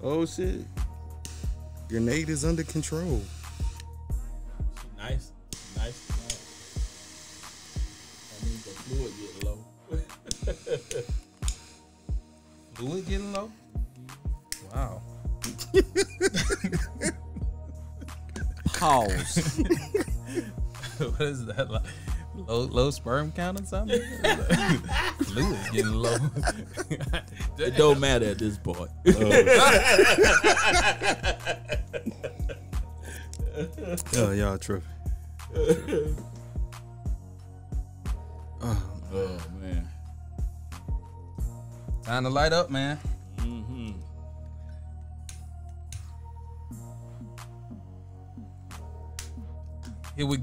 Oh shit. Grenade is under control. Nice. I mean, the fluid getting low. Fluid getting low? Wow. Pause. What is that? Like low sperm count or something? Fluid getting low. It don't matter at this point. Oh, y'all tripping. Oh man. Time to light up, man. Mm-hmm. Here we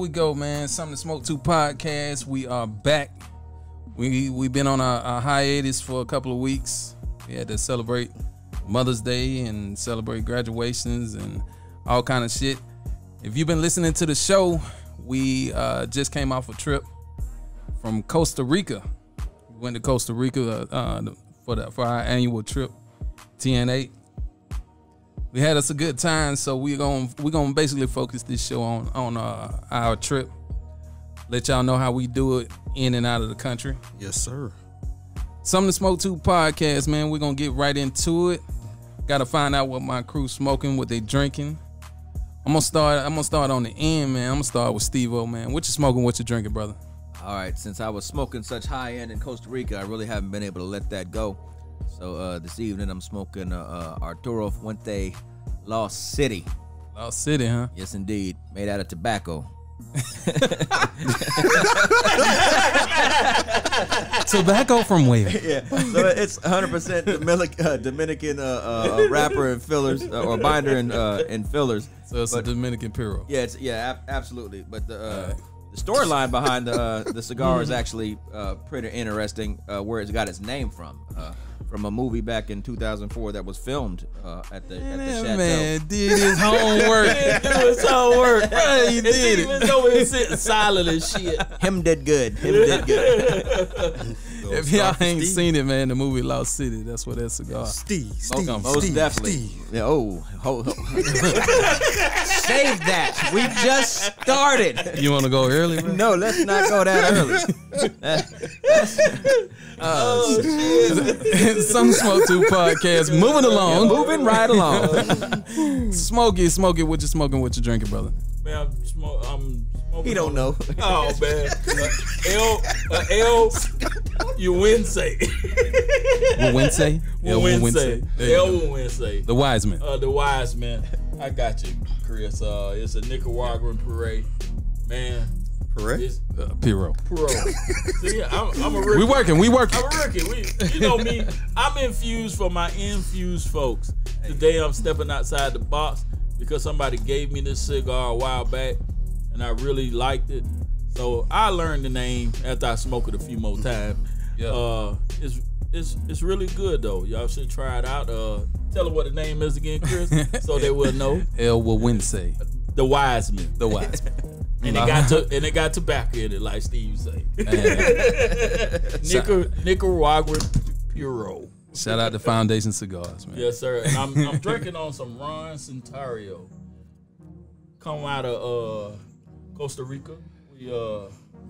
go, man. Something to Smoke 2 podcast. We are back. We've been on a hiatus for a couple of weeks. We had to celebrate Mother's Day and celebrate graduations and all kind of shit. If you've been listening to the show, we just came off a trip from Costa Rica. We went to Costa Rica for our annual trip, TN8. We had us a good time, so we're gonna basically focus this show on our trip. Let y'all know how we do it in and out of the country. Yes, sir. Something to Smoke 2 podcast, man. We're gonna get right into it. Gotta find out what my crew's smoking, what they drinking. I'm gonna start on the end, man. I'm gonna start with Steve-O, man. What you smoking, what you drinking, brother? All right, since I was smoking such high end in Costa Rica, I really haven't been able to let that go. So this evening I'm smoking Arturo Fuente Lost City. Lost City, huh? Yes, indeed. Made out of tobacco. Tobacco from where? Yeah, so it's 100% Dominican wrapper and fillers or binder and fillers. So it's a Dominican Puro. Yeah, absolutely. But the storyline behind the cigar is actually pretty interesting. Where it's got its name from a movie back in 2004 that was filmed at the Chateau. Man did his homework. Do his homework. Yeah, he did it. Even though he's sitting silent and shit. Him did good. If y'all ain't seen it, man, the movie Lost City, that's what that cigar. Steve. Most definitely. Yeah, hold. Save that. We just started. You want to go early, man? No, let's not go that early. Shit. Some Smoke 2 podcast. Moving along. Yeah, moving right along. Smoky. What you smoking, what you drinking, brother? Man, I'm smoking. He don't know. Oh man, El Wednesday. Wednesday. El Wednesday. The Wiseman. The Wiseman. I got you, Chris. It's a Nicaraguan puree, man. Puree? Piro. See, I'm a rookie. We working. I'm a rookie. You know me. I'm infused for my infused folks. Today I'm stepping outside the box because somebody gave me this cigar a while back, and I really liked it. So I learned the name after I smoked it a few more times. Yeah. It's really good though. Y'all should try it out. Tell them what the name is again, Chris, so they will know. El Wednesday. The Wiseman. The Wiseman. And it got tobacco in it, like Steve say. Nicaraguan Puro. Shout out to Foundation Cigars, man. Yes, sir. And I'm drinking on some Ron Centenario. Come out of Costa Rica. We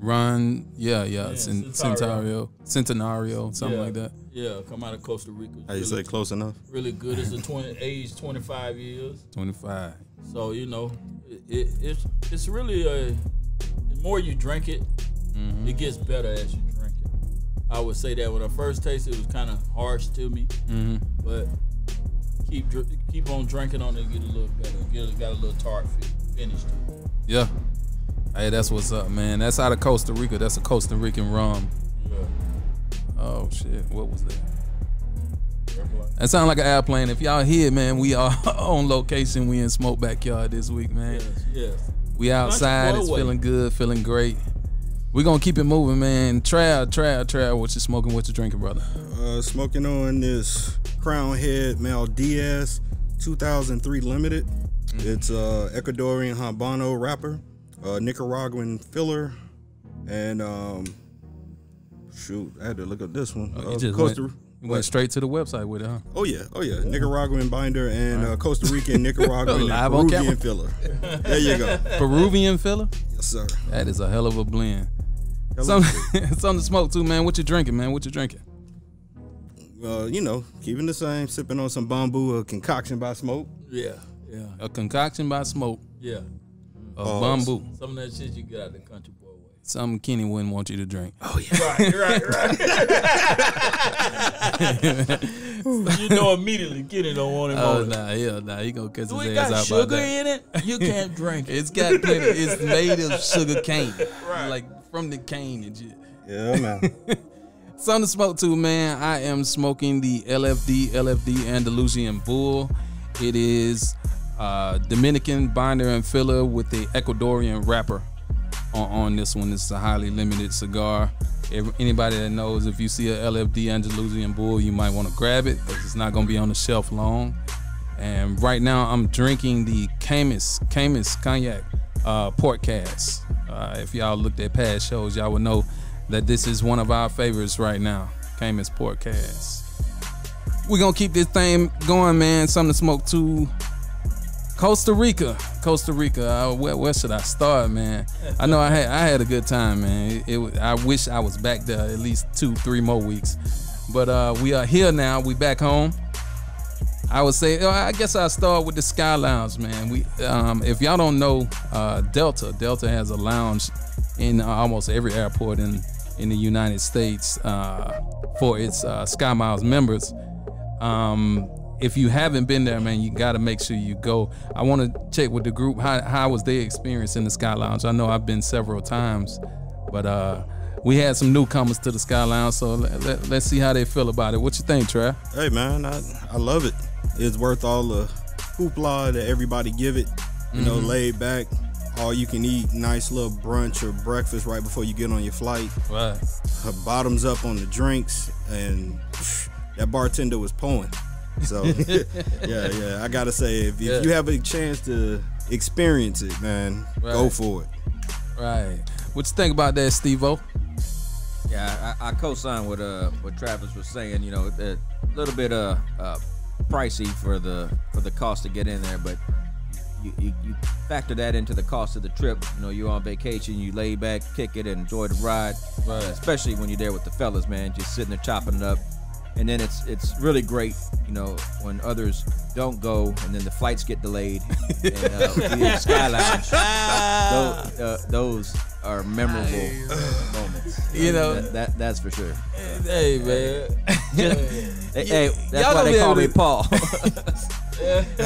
Ron, yeah, Centenario. Centenario, something like that. Yeah, come out of Costa Rica. How you say close enough? Really good. It's age 25 years. 25. So you know, it's really the more you drink it, it gets better as you drink it. I would say that when I first tasted it, was kind of harsh to me, but keep on drinking on it, get a little better. Got a little tart finish to it. Yeah. Hey, that's what's up, man. That's out of Costa Rica. That's a Costa Rican rum. Yeah. Oh shit, what was that? That sounds like an airplane. If y'all hear, man, we are on location. We in Smoke Backyard this week, man. Yes. We outside. It's feeling good, feeling great. We're gonna keep it moving, man. Trail, what you smoking, what you drinking, brother? Smoking on this Crownheadz Mal Diaz 2003 Limited. It's Ecuadorian Habano wrapper, Nicaraguan filler, and shoot, I had to look up this one. You went straight to the website with it, huh? Oh yeah. Nicaraguan binder and Costa Rican, Nicaraguan, Live and on Peruvian camera. filler. There you go. Peruvian filler? Yes, sir. That is a hell of a blend. Hell of a Something to smoke too, man. What you drinking, man? What you drinking? Keeping the same, sipping on some bamboo, a concoction by Smoke. Yeah. A concoction by Smoke Yeah. of bamboo. Some of that shit you get out the country boy way. Something Kenny wouldn't want you to drink. Oh yeah. Right. You know immediately Kenny don't want him on. Nah, he gonna catch Do his it ass got out sugar about that. in it? You can't drink it. It's got plenty. It's made of sugar cane, like from the cane and shit. Yeah, man. Something to smoke too, man. I am smoking the LFD Andalusian Bull. It is Dominican binder and filler with the Ecuadorian wrapper on this one. It's a highly limited cigar. Anybody that knows, if you see a LFD Andalusian Bull, you might want to grab it because it's not going to be on the shelf long. And right now, I'm drinking the Camus Cognac Port Cask. If y'all looked at past shows, y'all would know that this is one of our favorites right now, Camus Port Cask. We're going to keep this thing going, man. Something to smoke too. Costa Rica. Where should I start, man? I know I had a good time, man. I wish I was back there at least 2-3 more weeks. But we are here now. We back home. I would say, I guess I'll start with the Sky Lounge, man. If y'all don't know, Delta has a lounge in almost every airport in the United States for its Sky Miles members. If you haven't been there, man, you got to make sure you go. I want to check with the group. How was their experience in the Sky Lounge? I know I've been several times, but we had some newcomers to the Sky Lounge, so let's see how they feel about it. What you think, Trav? Hey, man, I love it. It's worth all the hoopla that everybody give it. You know, laid back, all you can eat, nice little brunch or breakfast right before you get on your flight. Right. Bottoms up on the drinks, and that bartender was pouring. So, yeah, I gotta say, if you have a chance to experience it, man, go for it. Right. What you think about that, Steve-O? Yeah, I co-sign what Travis was saying. You know, a little bit pricey for the cost to get in there, but you factor that into the cost of the trip. You know, you're on vacation, you lay back, kick it, and enjoy the ride. Right. Especially when you're there with the fellas, man, just sitting there chopping it up. And then it's really great, you know, when others don't go and then the flights get delayed. And the Sky Lounge, those are memorable moments. You know, that's for sure. Hey, man. Hey, that's why they call me Paul.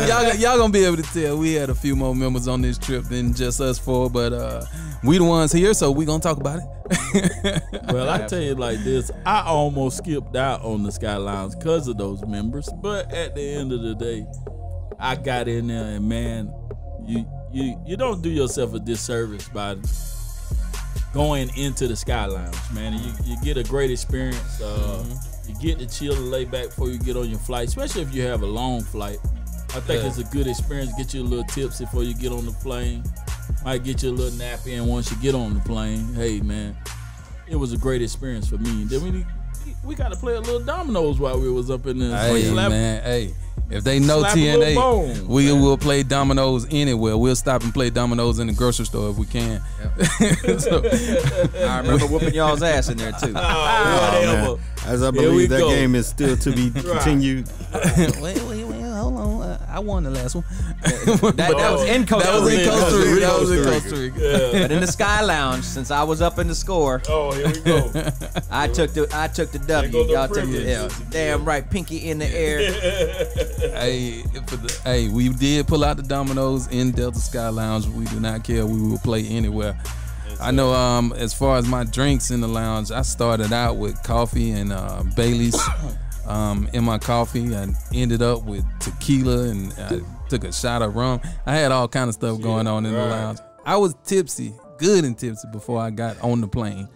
y'all gonna be able to tell we had a few more members on this trip than just us four, but we the ones here, so we gonna talk about it. Well, I tell you like this, I almost skipped out on the Sky Lounge because of those members, but at the end of the day, I got in there, and man, you don't do yourself a disservice by going into the Sky Lounge, man. You get a great experience. You get to chill and lay back before you get on your flight, especially if you have a long flight. I think it's a good experience. Get you a little tipsy before you get on the plane. Might get you a little nap in once you get on the plane. Hey, man, it was a great experience for me. Then we got to play a little dominoes while we was up in there. Hey, man, hey. If they know TNA, we will play dominoes anywhere. We'll stop and play dominoes in the grocery store if we can. Yep. So, I remember whooping y'all's ass in there too. Man. As I believe that game is still to be continued. Wait, hold on. I won the last one. That was in Costa Rica. That was in Costa Rica. Yeah. But in the Sky Lounge, since I was up in the score, here we go. I took the W. Y'all took the L. Damn right, pinky in the air. Hey, we did pull out the dominoes in Delta Sky Lounge. We do not care. We will play anywhere. I know as far as my drinks in the lounge, I started out with coffee and Bailey's in my coffee. I ended up with tequila and I took a shot of rum. I had all kind of stuff going on in the lounge. I was tipsy, good and tipsy before I got on the plane.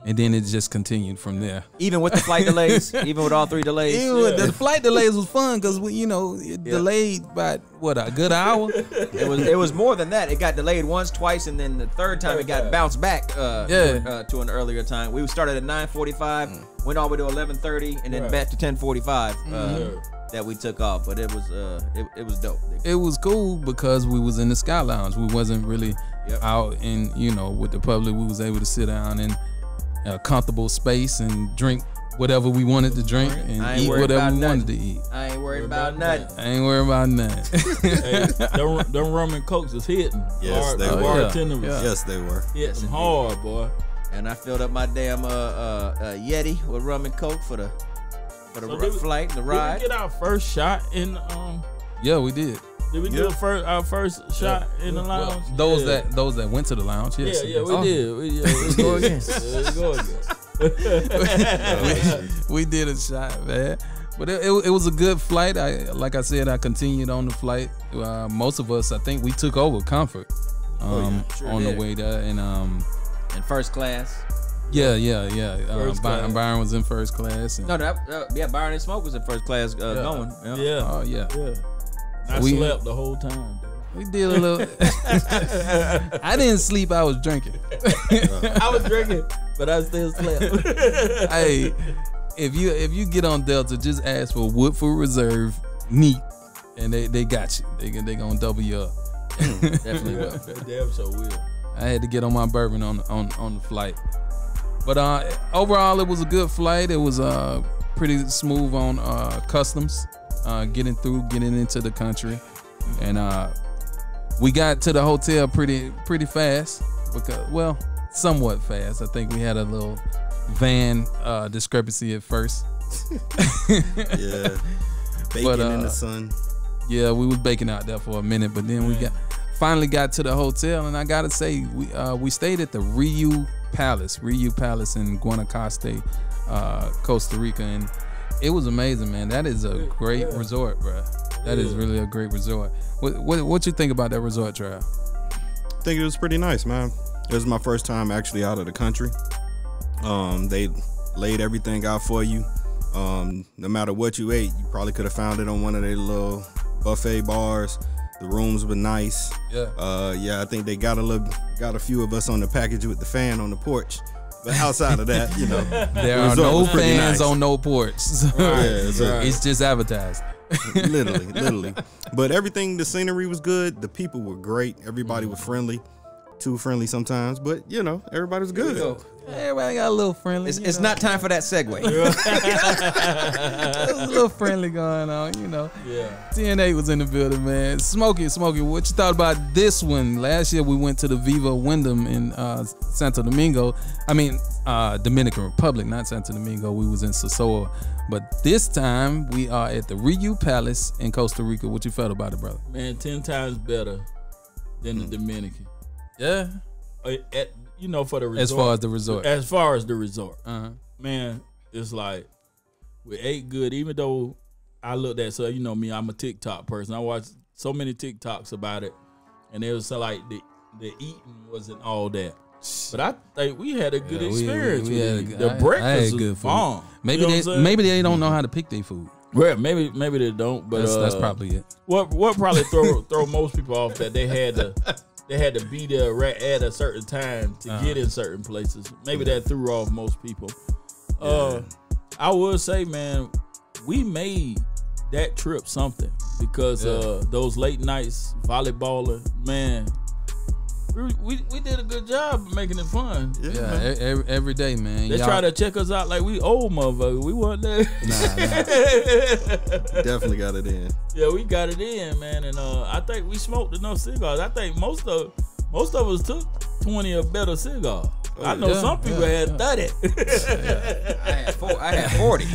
and then it just continued from there. Even with the flight delays, even with all 3 delays. The flight delays was fun because it delayed by a good hour. It was more than that. It got delayed once, twice, and then the third time it got bounced back to an earlier time. We started at 9:45, went all the way to 11:30, and then back to 10:45 that we took off. But it was dope. It was cool because we was in the Sky Lounge. We wasn't really out in with the public. We was able to sit down in a comfortable space and drink whatever we wanted to drink and eat whatever we wanted to eat. I ain't worried about nothing. Hey, them rum and cokes is hitting. Yes, they were. Yes, they were. Hitting hard, boy. And I filled up my damn Yeti with rum and coke for the flight, the ride. Did we get our first shot in? Yeah, we did. Did we do our first shot in the lounge? Those that went to the lounge, yes. Yeah, we did. Let's go again. Let's go again. we did a shot, man. But it was a good flight. Like I said, I continued on the flight. Most of us, I think, we took over comfort on the way there, and in first class. Yeah. Byron was in first class. And Byron and Smoke was in first class going. Yeah. Oh yeah. I slept the whole time. We did a little. I didn't sleep. I was drinking. I was drinking, but I still slept. Hey, if you get on Delta, just ask for Woodford Reserve neat, and they got you. They gonna double you up. Definitely will. Damn so will. I had to get on my bourbon on the flight, but overall it was a good flight. It was pretty smooth on customs, getting into the country, and we got to the hotel pretty fast because somewhat fast. I think we had a little van discrepancy at first. Yeah, baking in the sun. Yeah, we was baking out there for a minute, but then we finally got to the hotel, and I gotta say we stayed at the Riu Palace in Guanacaste, Costa Rica, and it was amazing, man. That is a great resort, bro. That is really a great resort. What you think about that resort, Trav? I think it was pretty nice, man. It was my first time actually out of the country. They laid everything out for you. No matter what you ate, you probably could have found it on one of their little buffet bars. The rooms were nice. I think they got a few of us on the package with the fan on the porch. But outside of that, there are no fans on no porch. It's just advertised. literally. But everything, the scenery was good. The people were great. Everybody was friendly. Too friendly sometimes, but everybody was good. Everybody got a little friendly. It's not time for that segue. There's a little friendly going on, Yeah. TNA was in the building, man. Smokey, what you thought about this one? Last year we went to the Viva Wyndham in Santo Domingo. I mean, Dominican Republic, not Santo Domingo. We was in Sosoa. But this time we are at the Riu Palace in Costa Rica. What you felt about it, brother? Man, 10 times better than the Dominican. Yeah. For the resort. As far as the resort. Man, it's like we ate good, even though I looked at, so me, I'm a TikTok person. I watched so many TikToks about it, and it was like the eating wasn't all that. But I think we had a good experience. The breakfast was bomb. Maybe they don't know how to pick their food. Well, maybe they don't, but that's probably it. What probably throw most people off that they had to be there at a certain time to get in certain places. Maybe that threw off most people. I would say, man, we made that trip something because those late nights volleyballing, man. We did a good job of making it fun. Every day, man. They try to check us out like we old motherfuckers. We weren't there. Nah. Definitely got it in. Yeah, we got it in, man. And I think we smoked enough cigars. I think most of us took 20 or better cigars. I know some people had 30. I had 40.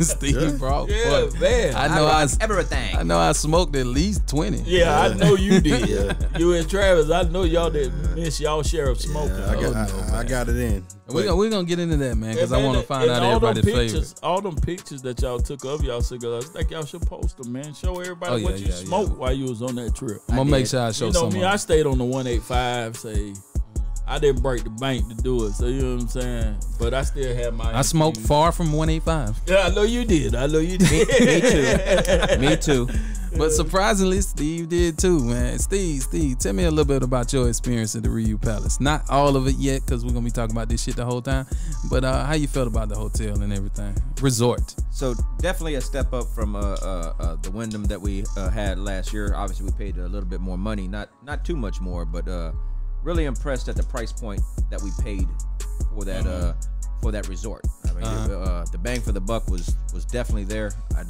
Steve brought 40. Man. I know I smoked at least 20. Yeah, I know you did. You and Travis, I know y'all didn't miss y'all share of smoking. I got it in. We're going to get into that, man, because I want to find out everybody's favorite. All them pictures that y'all took of y'all cigars, I think y'all should post them, man. Show everybody what you smoked while you was on that trip. I'm going to make sure I show some. I stayed on the 185, say... I didn't break the bank to do it, so you know what I'm saying. But I still have my. I smoked far from 185. Yeah, I know you did. Me too. But surprisingly, Steve did too, man. Steve, tell me a little bit about your experience at the Ryu Palace. Not all of it yet, because we're gonna be talking about this shit the whole time. But how you felt about the hotel and everything? Resort. So definitely a step up from the Wyndham that we had last year. Obviously, we paid a little bit more money, not too much more, but really impressed at the price point that we paid for that resort. I mean, the bang for the buck was definitely there. I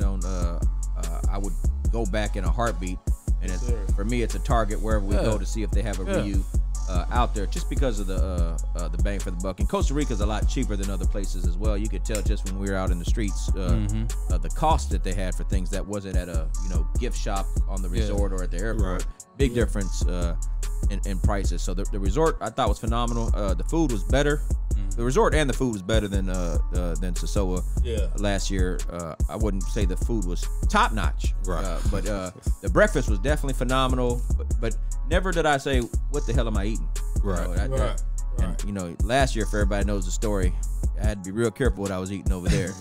would go back in a heartbeat, and for me, it's a target wherever we go to see if they have a Ryu out there, just because of the bang for the buck. And Costa Rica is a lot cheaper than other places as well. You could tell just when we were out in the streets, the cost that they had for things that wasn't at a gift shop on the resort or at the airport. Big difference in prices. So the resort I thought was phenomenal. The food was better. The resort and the food was better than Sasoa last year. I wouldn't say the food was top notch, but the breakfast was definitely phenomenal. But never did I say, "What the hell am I eating?" And last year, if everybody knows the story, I had to be real careful what I was eating over there.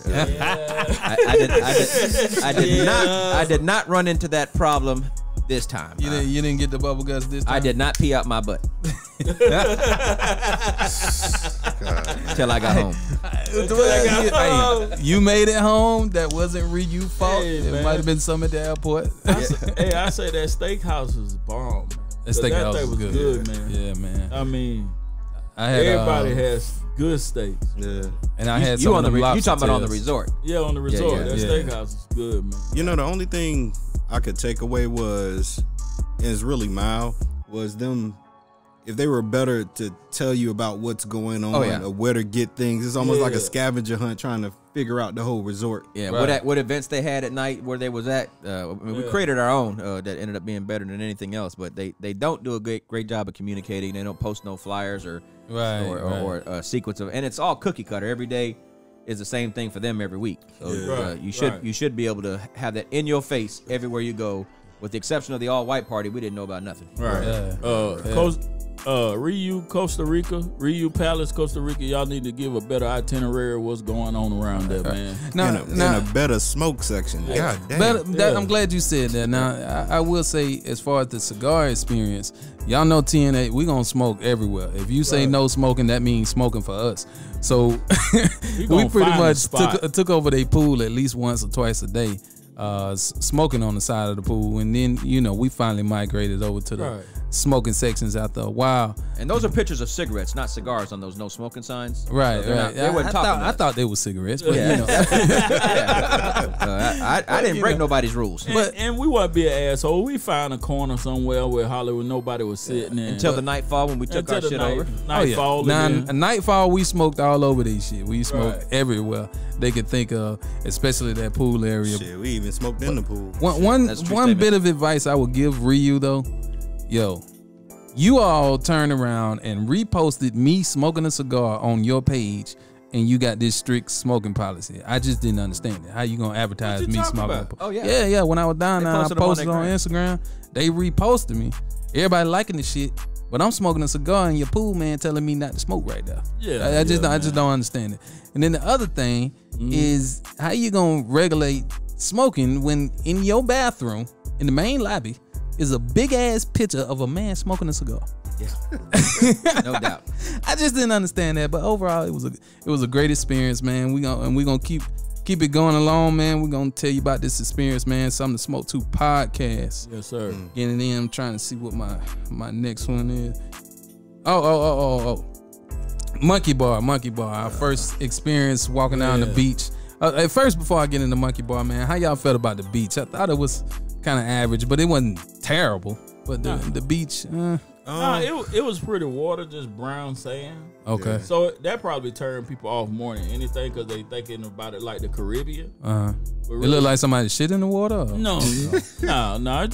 I did not run into that problem this time. You didn't get the bubble guts this time? I did not pee out my butt. Until I got home. You made it home. That wasn't Ryu fault. Hey, it might have been some at the airport. I say that steakhouse was bomb, man. That steakhouse was good, man. Yeah, man. I mean, I had, everybody has good steaks. Yeah, and I had some you of them lobster You talking about on the tails. resort? Yeah, on the resort. Yeah. That steakhouse is good, man. The only thing I could take away was, and it's really mild, was them. If they were better to tell you about what's going on or where to get things, it's almost like a scavenger hunt trying to figure out the whole resort. Yeah, what events they had at night, where they was at. We created our own that ended up being better than anything else. But they don't do a great job of communicating. They don't post no flyers or a sequence of, and it's all cookie cutter. Every day is the same thing for them every week. So you should be able to have that in your face everywhere you go. With the exception of the all white party, we didn't know about nothing. Ryu, Costa Rica, Ryu Palace, Costa Rica. Y'all need to give a better itinerary of what's going on around there, man. And a better smoke section. God damn. I'm glad you said that. Now, I will say, as far as the cigar experience, y'all know TNA, we gonna smoke everywhere. If you say no smoking, that means smoking for us. So we pretty much took over their pool at least once or twice a day. Smoking on the side of the pool, and then we finally migrated over to the smoking sections after a while. And those are pictures of cigarettes, not cigars, on those no smoking signs. Right, so they weren't talking. I thought they were cigarettes, but I didn't break nobody's rules. And we wouldn't be an asshole. We found a corner somewhere where Hollywood nobody was sitting in until the nightfall when we took our shit over. Nightfall. Nightfall, we smoked all over this shit. We smoked everywhere they could think of, especially that pool area. Shit, we even smoked in the pool. One bit of advice I would give Ryu though, you all turned around and reposted me smoking a cigar on your page, and you got this strict smoking policy. I just didn't understand it. How you gonna advertise me smoking? Oh yeah. Yeah. When I was down there, I posted on Instagram. They reposted me. Everybody liking the shit, but I'm smoking a cigar in your pool, man, telling me not to smoke right there. I just don't understand it. And then the other thing is, how you gonna regulate smoking when in your bathroom in the main lobby is a big ass picture of a man smoking a cigar? Yeah, no doubt. I just didn't understand that, but overall it was a great experience, man. We gonna keep it going along, man. We're gonna tell you about this experience, man. Something to Smoke 2 podcast. Yes, sir. Getting in, I'm trying to see what my next one is. Oh. Monkey Bar. Our first experience walking down the beach. At first, before I get into Monkey Bar, man, how y'all felt about the beach? I thought it was kind of average, but it wasn't terrible. But the beach, it was pretty water, just brown sand. Okay. So that probably turned people off more than anything, because they thinking about it like the Caribbean. It looked like somebody shit in the water? Or? No, it's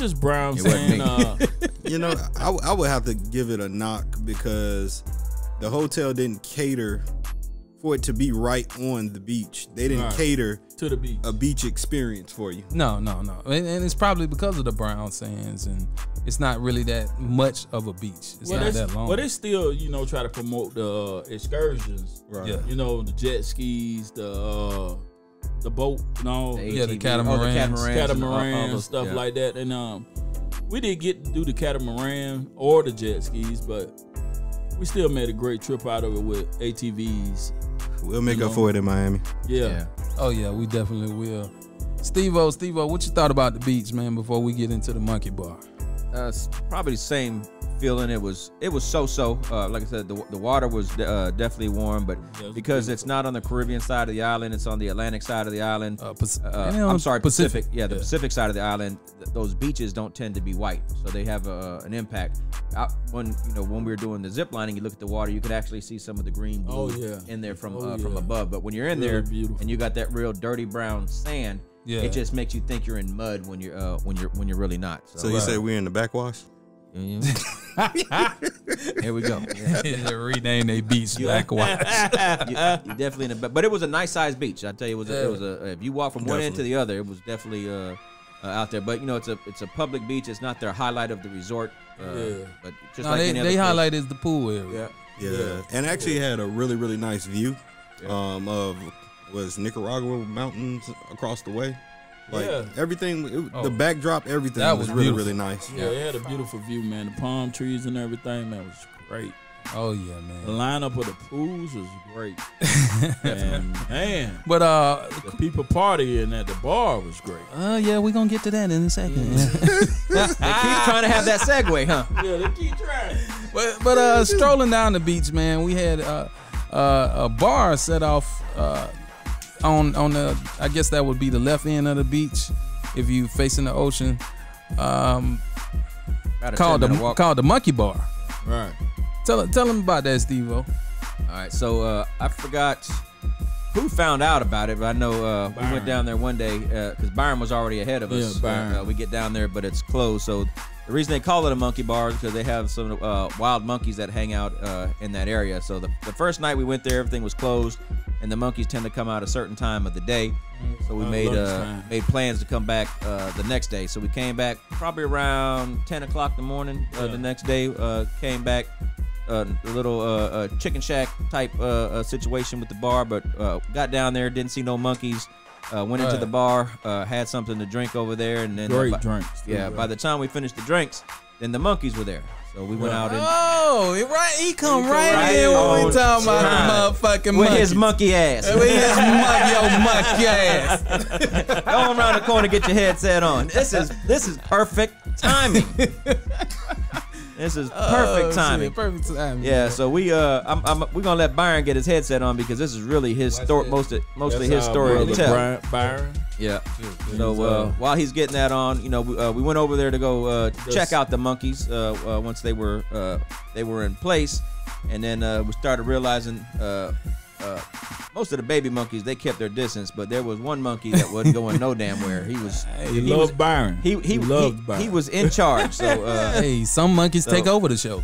just brown sand. I would have to give it a knock, because the hotel didn't cater for it to be right on the beach. They didn't cater to the beach, a beach experience for you. No, and it's probably because of the brown sands, and it's not really that much of a beach. It's not that long. But they still, try to promote the excursions. Right. Yeah. The jet skis, the boat, the catamaran, stuff like that. And we didn't get to do the catamaran or the jet skis, but we still made a great trip out of it with ATVs. We'll make up for it in Miami. Yeah. Oh yeah, we definitely will. Steve-O, what you thought about the beach, man, before we get into the monkey bar? It's probably the same feeling. It was so. Like I said, the water was definitely warm, but because it's not on the Caribbean side of the island, it's on the Atlantic side of the island. I'm sorry, Pacific. Yeah, the Pacific side of the island. Those beaches don't tend to be white, so they have an impact. When we were doing the zip lining, you look at the water, you could actually see some of the green blue in there from above. But when you're in there and you got that real dirty brown sand, it just makes you think you're in mud when you're really not. So you say we're in the backwash? Here we go. Rename their beach Backwash. You definitely in the but it was a nice sized beach. I tell you, it was if you walk from one end to the other, it was definitely out there. But it's a public beach. It's not their highlight of the resort. But just like any other they place. highlight is the pool area. Yeah. And actually had a really, really nice view of Nicaragua mountains across the way. Like everything, the backdrop, everything was really, beautiful. Really nice. Yeah, it had a beautiful view, man. The palm trees and everything, man, was great. Oh yeah, man. The lineup of the pools was great. And man, but the people partying at the bar was great. Yeah, we're gonna get to that in a second. They keep trying to have that segue, huh? Yeah, they keep trying. But strolling down the beach, man, we had a bar set off on the, I guess that would be the left end of the beach if you facing the ocean. Called the Monkey Bar. Right. Tell them about that, Steve-O. All right, so I forgot who found out about it, but I know we went down there one day because Byron was already ahead of us. Byron. We get down there, but it's closed. So the reason they call it a monkey bar is because they have some wild monkeys that hang out in that area. So the first night we went there, everything was closed, and the monkeys tend to come out a certain time of the day. So we made plans to come back the next day. So we came back probably around 10 o'clock in the morning the next day. Came back. A little chicken shack type situation with the bar, but got down there, didn't see no monkeys. Went into the bar, had something to drink over there, and then great drinks. By the time we finished the drinks, then the monkeys were there. So we went out and he come right in when we talking about the motherfucking with monkeys. His monkey ass. With his monkey ass. Go around the corner, get your headset on. This is perfect timing. This is perfect timing. Perfect timing. Yeah, so we're gonna let Byron get his headset on because this is really his story, mostly his story to tell. Byron. Yeah. So while he's getting that on, we went over there to go check out the monkeys once they were in place, and then we started realizing most of the baby monkeys, they kept their distance, but there was one monkey that wasn't going no damn where. He loved Byron. He loved Byron. He was in charge. So hey, some monkeys take over the show.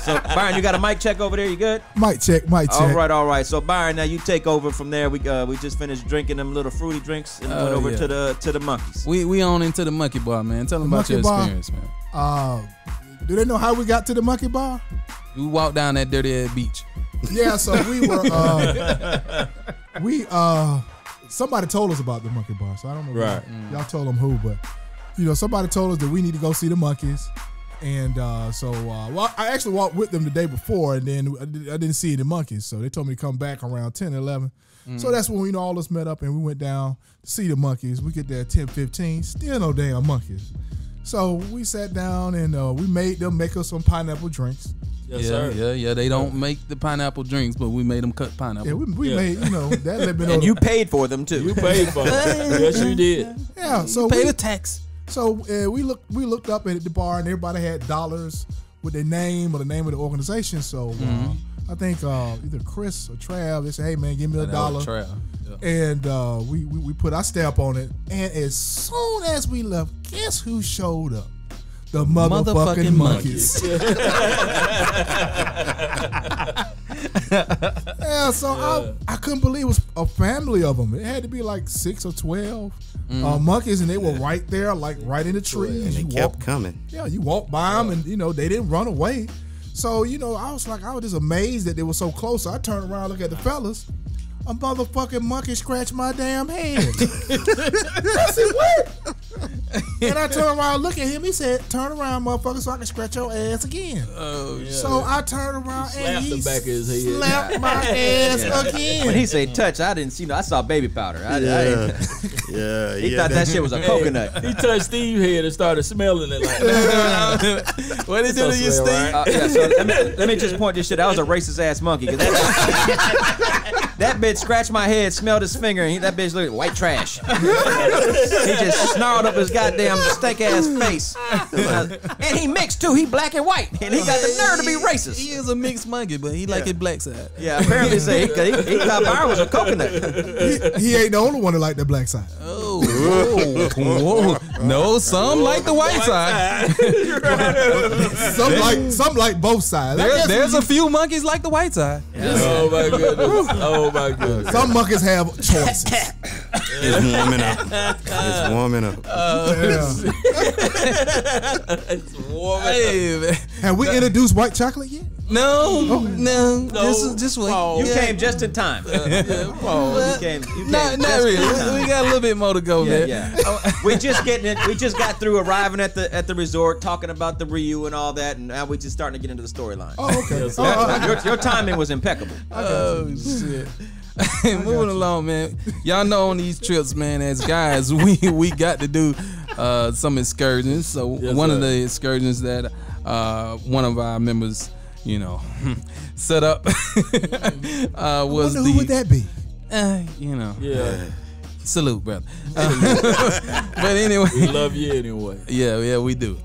So Byron, you got a mic check over there? You good? Mic check. All right. So Byron, now you take over from there. We just finished drinking them little fruity drinks and went over to the monkeys. We on into the monkey bar, man. Tell them about your experience, man. Do they know how we got to the monkey bar? We walked down that dirty ass beach. Yeah, so we were somebody told us about the monkey bar, so I don't know. Right. Y'all told them who, but somebody told us that we need to go see the monkeys. And I actually walked with them the day before, and then I didn't see any monkeys, so they told me to come back around 10, 11. So that's when all of us met up, and we went down to see the monkeys. We get there at 10, 15, still no damn monkeys. So we sat down, and we made them make us some pineapple drinks. Yes, sir. Yeah. They don't make the pineapple drinks, but we made them cut pineapple. Yeah, we made, that let me know. And you paid for them too. You paid for them. Yes, you did. Yeah, so pay the tax. So we looked up at the bar, and everybody had dollars with their name or the name of the organization. So I think either Chris or Trav, they said, "Hey man, give me $1." Trav. Yeah. And we put our stamp on it. And as soon as we left, guess who showed up? The motherfucking monkeys. Yeah, so I couldn't believe it was a family of them. It had to be like 6 or 12 monkeys, and they were right there, like right in the trees. And they kept coming. Yeah, you walk by them, and they didn't run away. So I was just amazed that they were so close. So I turned around, look at the fellas. A motherfucking monkey scratched my damn head. I said, what? And I turned around, look at him. He said, turn around, motherfucker, so I can scratch your ass again. Oh, yeah. So I turned around and he the back of his head. slapped my ass again. When he said touch, I didn't see. I saw baby powder. He thought that shit was a coconut. He touched Steve's head and started smelling it like. What did you do to you, Steve? Yeah, so let me just point this shit. That was a racist ass monkey. That bitch scratched my head, smelled his finger, and that bitch looked like white trash. He just snarled up his goddamn stank ass face. And he mixed too. He black and white, and he got the nerve to be racist. He is a mixed monkey, but he like his black side. Yeah, apparently he thought mine was a coconut. He ain't the only one that like the black side. Whoa. No, some like the white side. Some like both sides. There's a few monkeys like the white side. Oh my goodness. Oh my goodness. Some monkeys have choices. It's warming up. It's warming up. It's warming Hey, man. Have we introduced white chocolate yet? No. Just wait. You came just in time. You came Not just really. in time. We got a little bit more to go, man. Yeah. We just got through arriving at the resort, talking about the Ryu and all that, and now we just starting to get into the storyline. Oh, okay. Your timing was impeccable. Oh shit. Moving along, man. Y'all know on these trips, man, as guys, we got to do some excursions. So one of the excursions that one of our members, set up was who would that be? Yeah. Salute, brother. But anyway, We love you anyway. yeah, we do.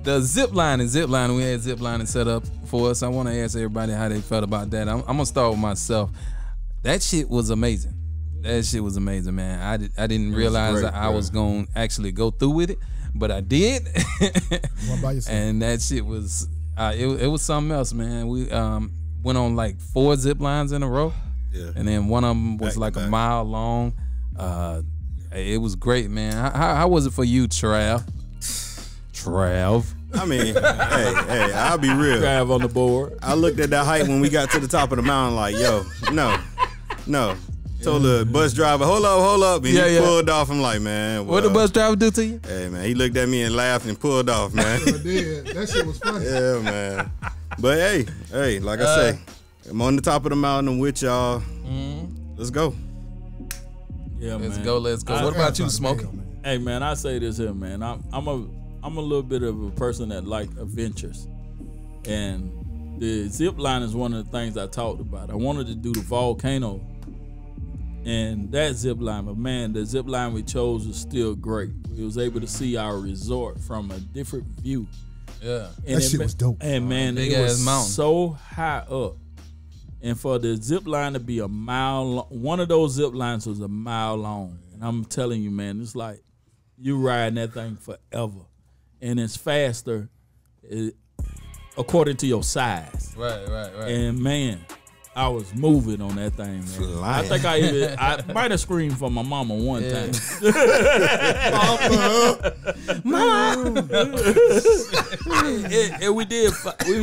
The zip line, we had zip lining set up for us. I want to ask everybody how they felt about that. I'm gonna start with myself. That shit was amazing. That shit was amazing, man. I didn't realize great, I was gonna actually go through with it, but I did. What about yourself? And that shit was it was something else, man. We went on like 4 zip lines in a row. Yeah. And then one of them was like a mile long. It was great, man. How was it for you, Trav? I mean, hey, I'll be real. Drive on the board. I looked at that height when we got to the top of the mountain like, yo, no. Told the bus driver, hold up. And he pulled off. I'm like, man. Well, What the bus driver do to you? Hey, man, he looked at me and laughed and pulled off, man. I did. That shit was funny. Yeah, man. But hey, like I say, I'm on the top of the mountain. I'm with y'all. Let's go. Yeah, man. Let's go. What about you, Smokey? Hey, man, I say this here, man. I'm a little bit of a person that like adventures, and the zip line is one of the things I talked about. I wanted to do the volcano, and that zip line, but man, the zip line we chose was still great. We was able to see our resort from a different view. Yeah, And That shit was dope. And man, Big it ass was mountain. so high up. And for the zip line to be a mile long, one of those zip lines was a mile long. And I'm telling you, man, it's like you riding that thing forever. And it's faster according to your size. Right. And man, I was moving on that thing, man. Flying. I think I might have screamed for my mama one time. And we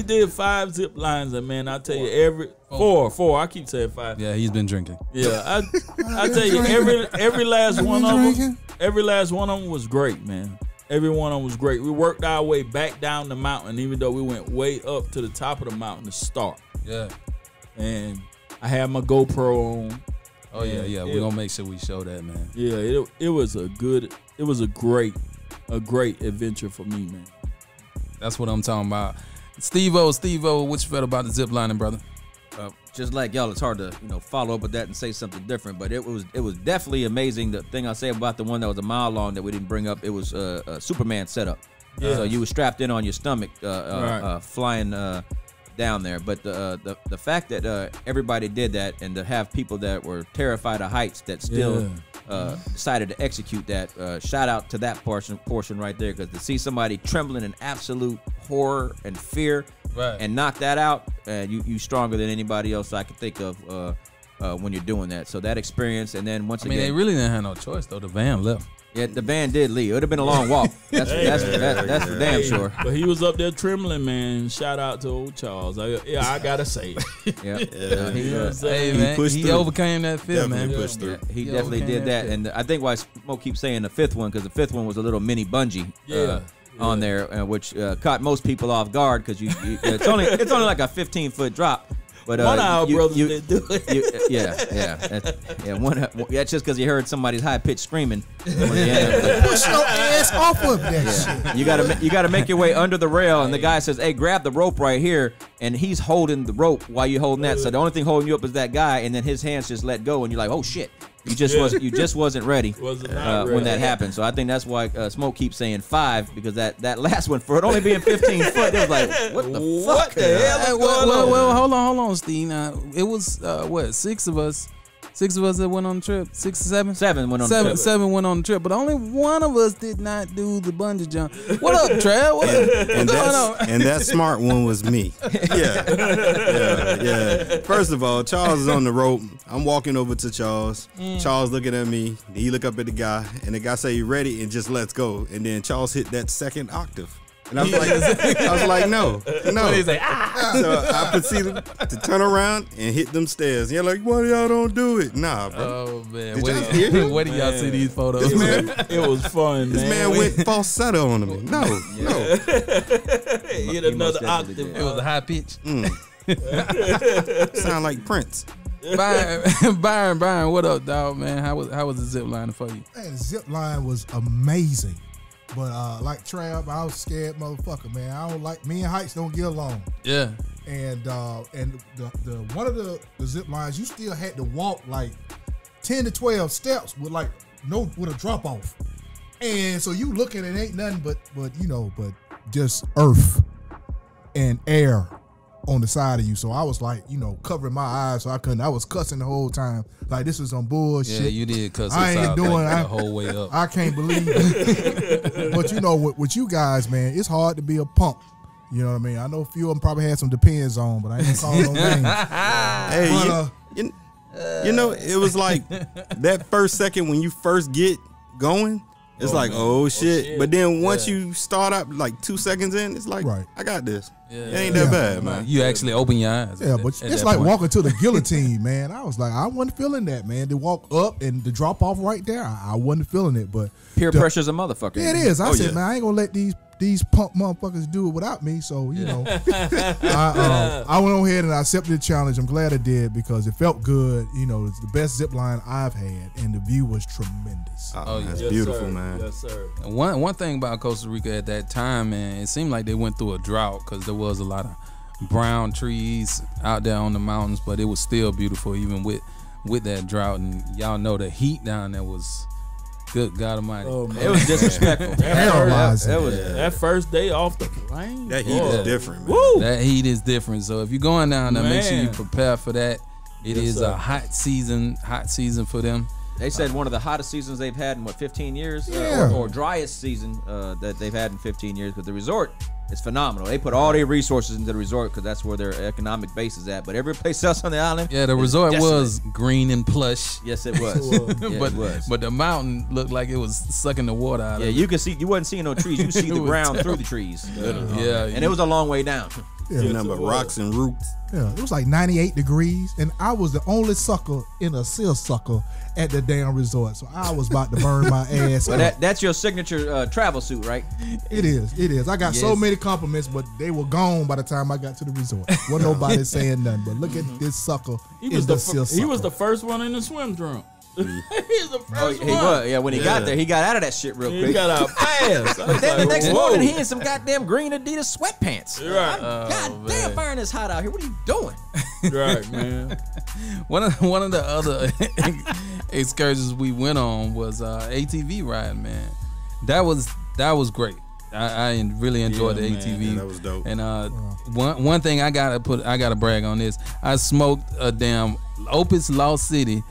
did 5 zip lines, and man, I tell you, four. I keep saying 5. Yeah, he's been drinking. Yeah, I tell you, every last one of them, was great, man. Every one of them was great. We worked our way back down the mountain, even though we went way up to the top of the mountain to start. Yeah. And I had my GoPro on. Oh yeah. We're gonna make sure we show that, man. Yeah, it was a great adventure for me, man. That's what I'm talking about. Steve-O, what you felt about the zip lining, brother? Just like y'all, it's hard to follow up with that and say something different, but it was definitely amazing. The thing I say about the one that was a mile long that we didn't bring up, it was a Superman setup. Yeah. So you were strapped in on your stomach, Right. flying down there. But the fact that everybody did that, and to have people that were terrified of heights that still decided to execute that, shout out to that portion right there, because to see somebody trembling in absolute horror and fear and knock that out, you stronger than anybody else I can think of when you're doing that. So that experience, and then once again, they really didn't have no choice though. The van left. Yeah, the van did leave. It would have been a long walk. That's for damn sure. But he was up there trembling, man. Shout out to old Charles. I gotta say it. He overcame that fear, man. Pushed through. He definitely did that, and I think why Smoke keeps saying the fifth one, because the fifth one was a little mini bungee. On there, which caught most people off guard, because it's only like a 15-foot drop. But one of our brothers didn't do it. That's just because you heard somebody's high pitched screaming. Push your ass off of that shit. You gotta make your way under the rail, and the guy says, "Hey, grab the rope right here," and he's holding the rope while you're holding that. So the only thing holding you up is that guy, and then his hands just let go, and you're like, "Oh shit." You just wasn't ready when that happened. So I think that's why Smoke keeps saying 5, because that last one, for it only being 15 foot, it was like, what the fuck? Well, hold on, Steve. It was 6 of us. 6 of us that went on the trip. 6 or 7? 7 went on the trip. 7 went on the trip, but only one of us did not do the bungee jump. What up, Trav? What's going on? And that smart one was me. Yeah. First of all, Charles is on the rope. I'm walking over to Charles. Charles looking at me. He look up at the guy, and the guy say, "You ready?" and just lets go. And then Charles hit that second octave. And I was like, no. He's like, ah. So I proceeded to turn around and hit them stairs. And you're like, why y'all don't do it? Nah, bro. Oh, man. Where do y'all see these photos? It was fun, This man went falsetto on me. No. Hit another octave. It was a high pitch. Sound like Prince. Byron, what up, dog, man? How was the zip line for you? Man, the zip line was amazing. But like Trav, I was scared motherfucker, man. I don't like, me and heights don't get along. Yeah. And the one of the zip lines, you still had to walk like 10 to 12 steps with a drop off. And so you looking, it ain't nothing but just earth and air on the side of you. So I was like, covering my eyes so I couldn't. I was cussing the whole time. Like, this is some bullshit. Yeah, you did cuss. I ain't doing the whole way up. I can't believe it. But with you guys, man, it's hard to be a punk. You know what I mean? I know a few of them probably had some depends on, but I ain't gonna call no names. Hey, it was like that first second when you first get going. It's oh shit. But then once you start up like 2 seconds in, it's like, I got this. Yeah. It ain't that bad, man. You actually open your eyes. Yeah, but it's like walking to the guillotine, man. I was like, I wasn't feeling that, man. To walk up and the drop off right there, I wasn't feeling it. But peer pressure's a motherfucker. Yeah, it is. I said, man, I ain't gonna let these punk motherfuckers do it without me. So, I went on ahead and I accepted the challenge. I'm glad I did, because it felt good. It's the best zip line I've had, and the view was tremendous. Oh, that's beautiful, man. Yes, sir. And one thing about Costa Rica at that time, man, it seemed like they went through a drought, because there was a lot of brown trees out there on the mountains, but it was still beautiful even with that drought. And y'all know the heat down there was, good God Almighty. Oh, man. It was disrespectful. That first day off the plane. That heat is different, man. Woo! That heat is different. So if you're going down there, make sure you prepare for that. It is a hot season for them. They said one of the hottest seasons they've had in 15 years, or driest season that they've had in 15 years. But the resort is phenomenal. They put all their resources into the resort because that's where their economic base is at. But every place else on the island, the resort was green and plush. Yes, it was. It was. But the mountain looked like it was sucking the water out of it. You could see. You wasn't seeing no trees. You see the ground through the trees. And it was a long way down. Nothing but rocks and roots. Yeah, it was like 98 degrees, and I was the only sucker in a seersucker at the damn resort. So I was about to burn my ass. Well, that's your signature travel suit, right? It is. I got so many compliments, but they were gone by the time I got to the resort. Wasn't nobody saying nothing. But look at this sucker. He was the first one in the swim trunk. He's the first one. He was. Yeah, when he got there, he got out of that shit real quick. He got out fast. But then the next morning, he had some goddamn green Adidas sweatpants. Right. God damn, Byron, it's hot out here. What are you doing? Right, man. One of the other excursions we went on was ATV riding, man. That was great. I really enjoyed the ATV. Yeah, that was dope. And one thing I gotta brag on this. I smoked a damn Opus Lost City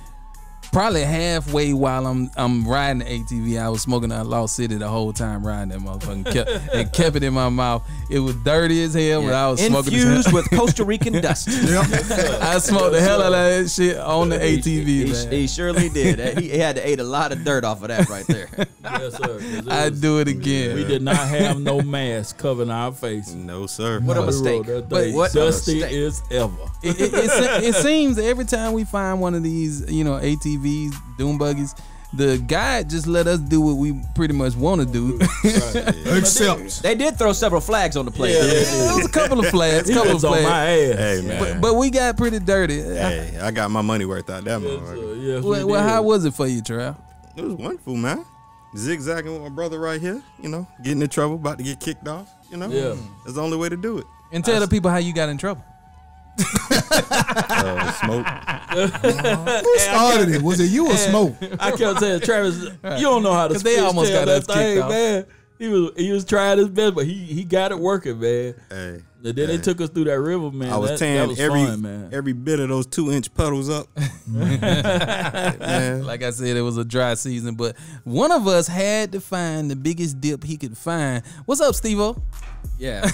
probably halfway while I'm riding the ATV, I was smoking out Lost City the whole time riding that motherfucker and kept it in my mouth. It was dirty as hell, but I was smoking infused with Costa Rican dust. I smoked the hell out of that shit on the ATV. He surely did. He had to eat a lot of dirt off of that right there. Yes, sir. I'd do it again. We did not have no mask covering our face. No, sir. What a mistake. What dusty as ever. It seems every time we find one of these, ATVs, dune buggies, the guide just let us do what we pretty much want to do. Except they did throw several flags on the plate. There was a couple of flags. On my ass. Hey, man. But we got pretty dirty. Hey, I got my money worth out that motherfucker. Well, how was it for you, Trav? It was wonderful, man. Zigzagging with my brother right here, getting in trouble, about to get kicked off, Yeah. That's the only way to do it. And tell the people how you got in trouble. Smoke. who started it? Was it you or Smoke? I kept saying, Travis, you don't know how to they almost got that us kicked thing, off. man. He was trying his best, but he got it working, man. Hey. And then they took us through that river, man. I was that tearing was every fun, man. every bit of those 2-inch puddles up. Man. Like I said, it was a dry season, but one of us had to find the biggest dip he could find. What's up, Steve-O? Yeah,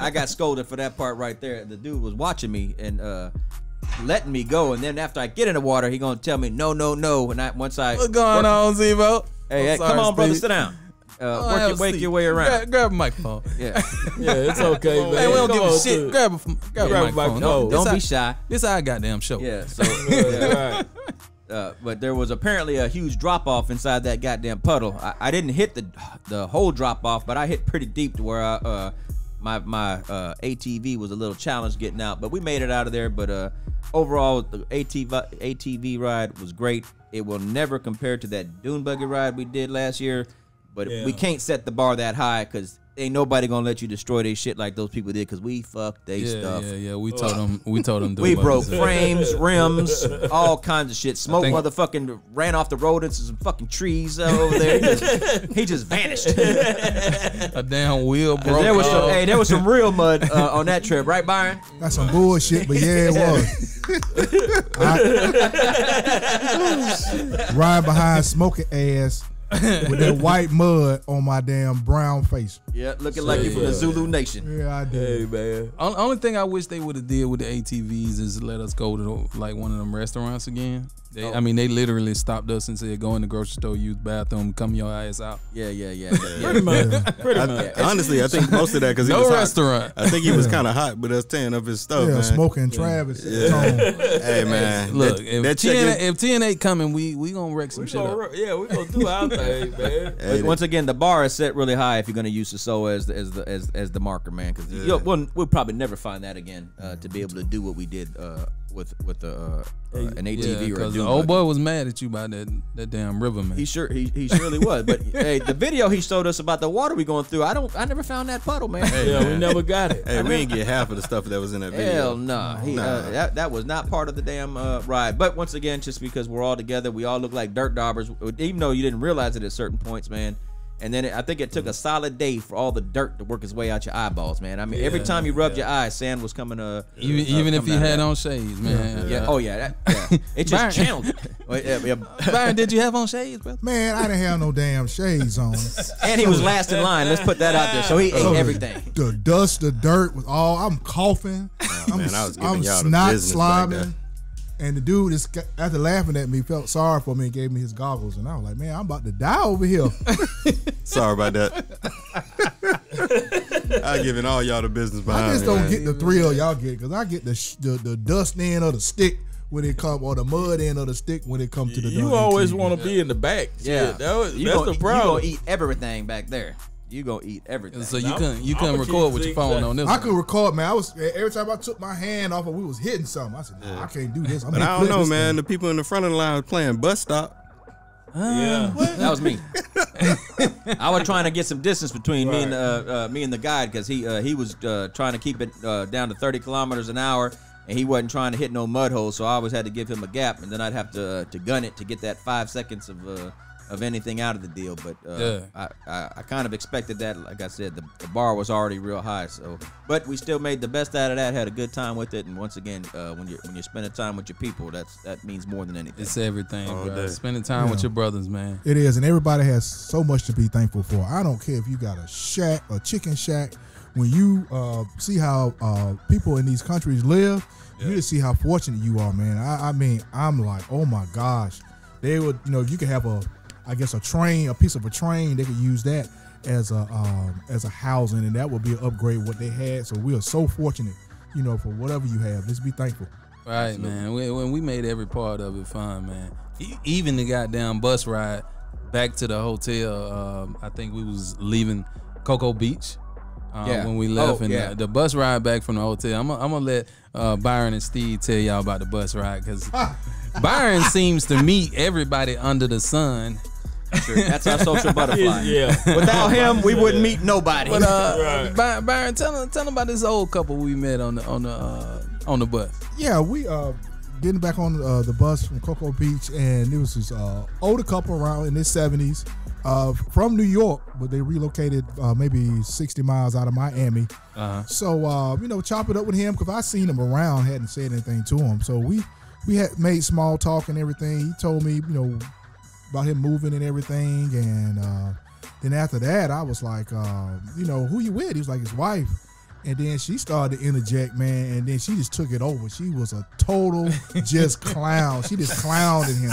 I got scolded for that part right there. The dude was watching me and letting me go, and then after I get in the water, he gonna tell me no. And once I What's going on, Steve-O? Hey, come on, brother, sit down. Wake your way around. Grab a microphone. Yeah, It's okay, man. Hey, we don't Come give a on, shit. dude. Grab a Grab a microphone. microphone. don't be shy. This our goddamn show. Yeah, so Right. but there was apparently a huge drop off inside that goddamn puddle. I didn't hit the whole drop off, but I hit pretty deep to where my ATV was a little challenged getting out. But we made it out of there. But overall, the ATV ride was great. It will never compare to that dune buggy ride we did last year. But we can't set the bar that high because ain't nobody gonna let you destroy their shit like those people did because we fucked their stuff. Yeah. We told them. We broke frames, rims, all kinds of shit. Smoke motherfucking ran off the road into some fucking trees over there. He just vanished. A damn wheel broke. There was some real mud on that trip, right, Byron? That's some bullshit, but yeah, it was. Riding behind smoking ass with that white mud on my damn brown face. Yeah, looking like you from the Zulu Nation. Yeah, I did. Hey, man. Only thing I wish they would have did with the ATVs is let us go to like one of them restaurants again. I mean, they literally stopped us and said, "Go in the grocery store, use the bathroom, come your ass out." Yeah. Pretty much. Honestly, I think most of that because he No was restaurant. hot. I think he was kind of hot with us tearing up his stuff, Yeah, man. smoking Travis. Hey, man. Look, that check-in- if TNA coming, we gonna wreck some shit up. We're gonna do our thing, man. Hey, Once again, the bar is set really high if you're gonna use the SO as the marker, man. Because we'll probably never find that again to be able to do what we did with an ATV or a because dune the old buggy. boy was mad at you about that damn river, man. He surely was. But hey, the video he showed us about the water we going through, I never found that puddle, man. Yeah, we never got it. Hey, we didn't get half of the stuff that was in that video. Hell no. That was not part of the damn ride. But once again, just because we're all together, we all look like dirt daubers, even though you didn't realize it at certain points, man. And then I think it took a solid day for all the dirt to work its way out your eyeballs, man. I mean, every time you rubbed your eyes, sand was coming. Even if you had on shades, man. Yeah. Oh yeah. It just channeled. Byron, did you have on shades, bro? Man, I didn't have no damn shades on. And he was last in line. Let's put that out there. So he ate everything. The dust, the dirt was all. I'm coughing. Man, I was giving I'm y'all the snot business back there. slobbing. And the dude, after laughing at me, felt sorry for me and gave me his goggles. And I was like, man, I'm about to die over here. Sorry about that. I'm giving all y'all the business behind me. I just don't man. get the thrill y'all get because I get the dust end of the stick when it come, or the mud end of the stick when it comes to the. You always want to be in the back. Yeah, Shit, that's the You problem. gonna eat everything back there. You gonna eat everything. So you couldn't record with your phone on this. I could record, man. Every time I took my hand off, we was hitting something. I said, nah, I can't do this. But I don't know, man. The people in the front of the line was playing Bus Stop. Yeah. That was me. I was trying to get some distance between me and the guide because he was trying to keep it down to 30 kilometers an hour, and he wasn't trying to hit no mud holes. So I always had to give him a gap, and then I'd have to gun it to get that 5 seconds of of anything out of the deal, but I kind of expected that. Like I said, the bar was already real high, so but we still made the best out of that. Had a good time with it, and once again, when you're spending time with your people, that means more than anything. It's everything, bro. Spending time with your brothers, man. It is, and everybody has so much to be thankful for. I don't care if you got a shack, a chicken shack. When you see how people in these countries live, you just see how fortunate you are, man. I mean, I'm like, oh my gosh, they would, if you could have a piece of a train, they could use that as a housing, and that would be an upgrade what they had. So we are so fortunate, for whatever you have. Just be thankful. Right, man. When we made every part of it fun, man. Even the goddamn bus ride back to the hotel. I think we was leaving Cocoa Beach. When we left, and the bus ride back from the hotel. I'm gonna let Byron and Steve tell y'all about the bus ride, because Byron seems to meet everybody under the sun. Sure. That's our social butterfly. Without him, we wouldn't meet nobody. But Byron, tell them about this old couple we met on the bus. Yeah, we getting back on the bus from Cocoa Beach, and it was this older couple around in their 70s. From New York, but they relocated maybe 60 miles out of Miami. So, chop it up with him, because I seen him around, hadn't said anything to him. So we had made small talk and everything. He told me, about him moving and everything. And then after that, I was like, who you with? He was like, his wife. And then she started to interject, man, and then she just took it over. She was a total just clown. She just clowned at him.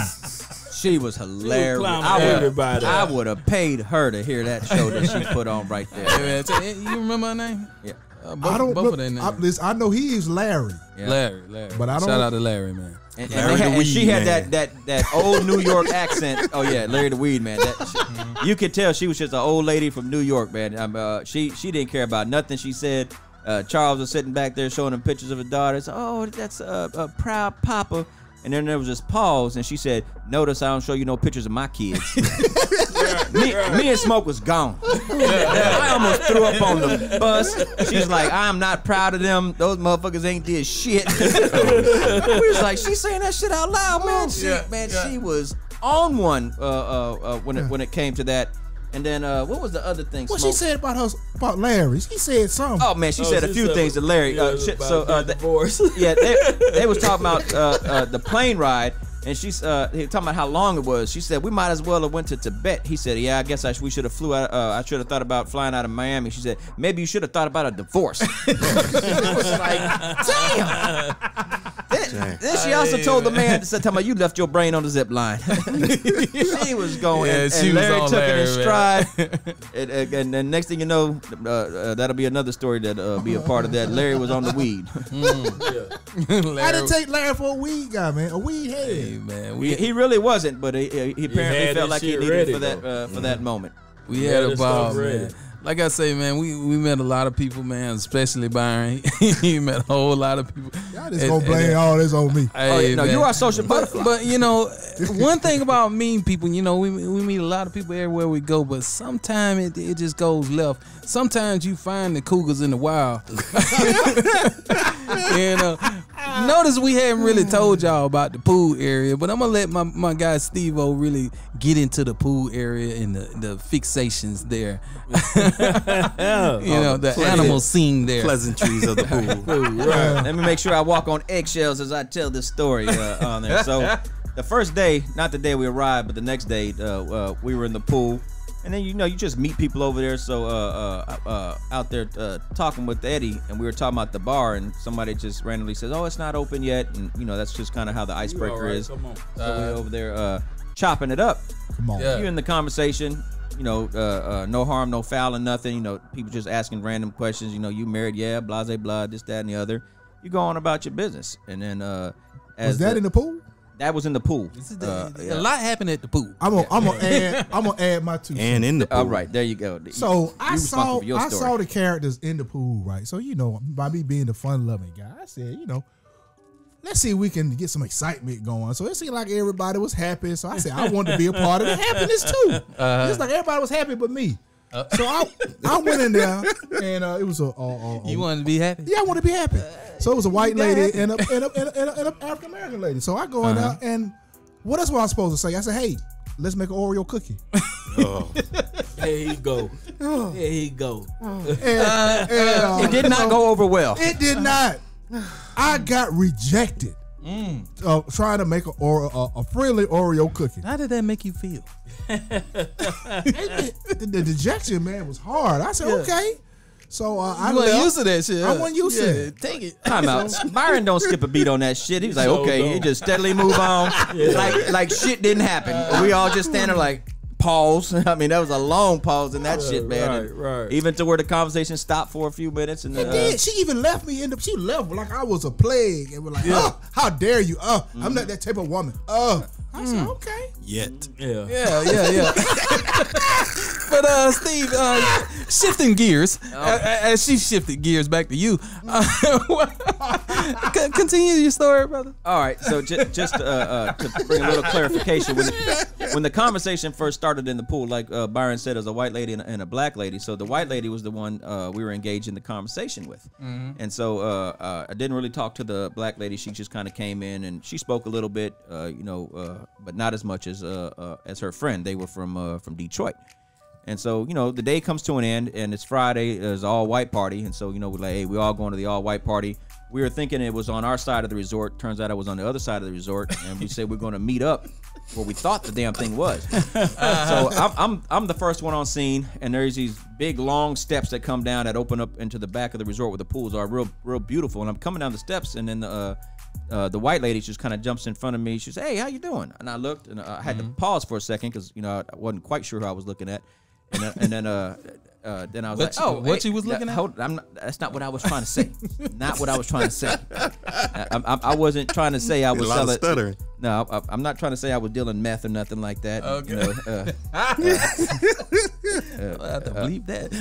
She was hilarious. I would have paid her to hear that show that she put on right there. You remember her name? Yeah. I don't know. I know he is Larry. Yeah. Larry. But I don't. Shout out to Larry, man. And she had that old New York accent. Oh yeah, Larry the Weed Man. You could tell she was just an old lady from New York, man. She didn't care about nothing she said. Charles was sitting back there showing him pictures of his daughters. Oh, that's a proud papa. And then there was this pause, and she said, "Notice I don't show you no pictures of my kids." me and Smoke was gone. I almost threw up on the bus. She's like, "I'm not proud of them. Those motherfuckers ain't did shit." We was like, she's saying that shit out loud, man. She was on one when it came to that. And then what was the other thing? What she said about Larry? She said something. Oh man, she said a few things to Larry. Divorce. Yeah, they was talking about the plane ride, and he was talking about how long it was. She said we might as well have went to Tibet. He said, yeah, I guess we should have flew out. I should have thought about flying out of Miami. She said maybe you should have thought about a divorce. It was like, damn. Then she also told the man, talking about you left your brain on the zip line. She was going, and Larry took it in stride. And then next thing you know, that'll be another story that'll be a part of that. Larry was on the weed. I didn't take Larry for a weed guy, man. A weed head. Hey, man. He really wasn't, but he apparently felt like he needed it for that moment. We had a ball, man. Like I say, man, we met a lot of people, man, especially Byron. He met a whole lot of people. Y'all just gonna blame all this on me. Hey, no, you are social butterfly. But one thing about mean people, we meet a lot of people everywhere we go, but sometimes it just goes left. Sometimes you find the Cougars in the wild. Notice we haven't really told y'all about the pool area, but I'm gonna let my guy Steve-O really get into the pool area and the fixations there. The animal scene there. Pleasantries of the pool. Right. Let me make sure I walk on eggshells as I tell this story on there. So the first day, not the day we arrived, but the next day, we were in the pool. And then, you just meet people over there. So out there talking with Eddie, and we were talking about the bar, and somebody just randomly says, oh, it's not open yet. And, that's just kind of how the icebreaker is. Come on. So we're over there chopping it up. Come on. You're in the conversation. No harm, no foul, and nothing. People just asking random questions. You married? Yeah, blah, blah, blah, this, that, and the other. You go on about your business. And then was that in the pool? That was in the pool. A lot happened at the pool. I'm gonna add my 2 cents. And in the pool. All right, there you go. So I saw the characters in the pool, right? So by me being the fun-loving guy, I said, let's see if we can get some excitement going. So it seemed like everybody was happy. So I said I wanted to be a part of the happiness too. It's like everybody was happy but me. So I went in there, and it was a you wanted to be happy? Yeah, I wanted to be happy. So it was a white lady and an African American lady. So I go in there, and else what I was supposed to say? I said, hey, let's make an Oreo cookie. Oh. There he go. There he go. It did not go over well. It did not. I got rejected trying to make a friendly Oreo cookie. How did that make you feel? The dejection, man, was hard. I said, okay. So I wasn't used to that shit. I wasn't used to it. Take it. Time out. Byron don't skip a beat on that shit. He was like, So okay, don't. he just steadily move on. Like shit didn't happen. We all just standing like, pause. I mean, that was a long pause in that shit, man. Right. Even to where the conversation stopped for a few minutes. And It did. She even left me she left like I was a plague and was like, oh, how dare you? I'm not that type of woman. I said, okay. Yet. Yeah. But Steve, shifting gears, as she shifted gears back to you, continue your story, brother. all right, so just to bring a little clarification, when the conversation first started in the pool, like Byron said, there's a white lady and a black lady. So the white lady was the one we were engaged in the conversation with, and so I didn't really talk to the black lady. She just kind of came in and she spoke a little bit, but not as much as her friend. They were from Detroit. And so, the day comes to an end, and it's Friday. There's an all-white party, and so, we're like, hey, we all going to the all-white party. We were thinking it was on our side of the resort. Turns out it was on the other side of the resort, and we said we're going to meet up where we thought the damn thing was. So I'm the first one on scene, and there's these big, long steps that come down that open up into the back of the resort where the pools are real beautiful. And I'm coming down the steps, and then the white lady just kind of jumps in front of me. She says, hey, how you doing? And I looked, and I had to pause for a second because, I wasn't quite sure who I was looking at. And then I was like, "Oh, what you was looking at?" That's not what I was trying to say. Not what I was trying to say. I wasn't trying to say I was selling. Stuttering. No, I'm not trying to say I was dealing meth or nothing like that. Okay. I have to believe that.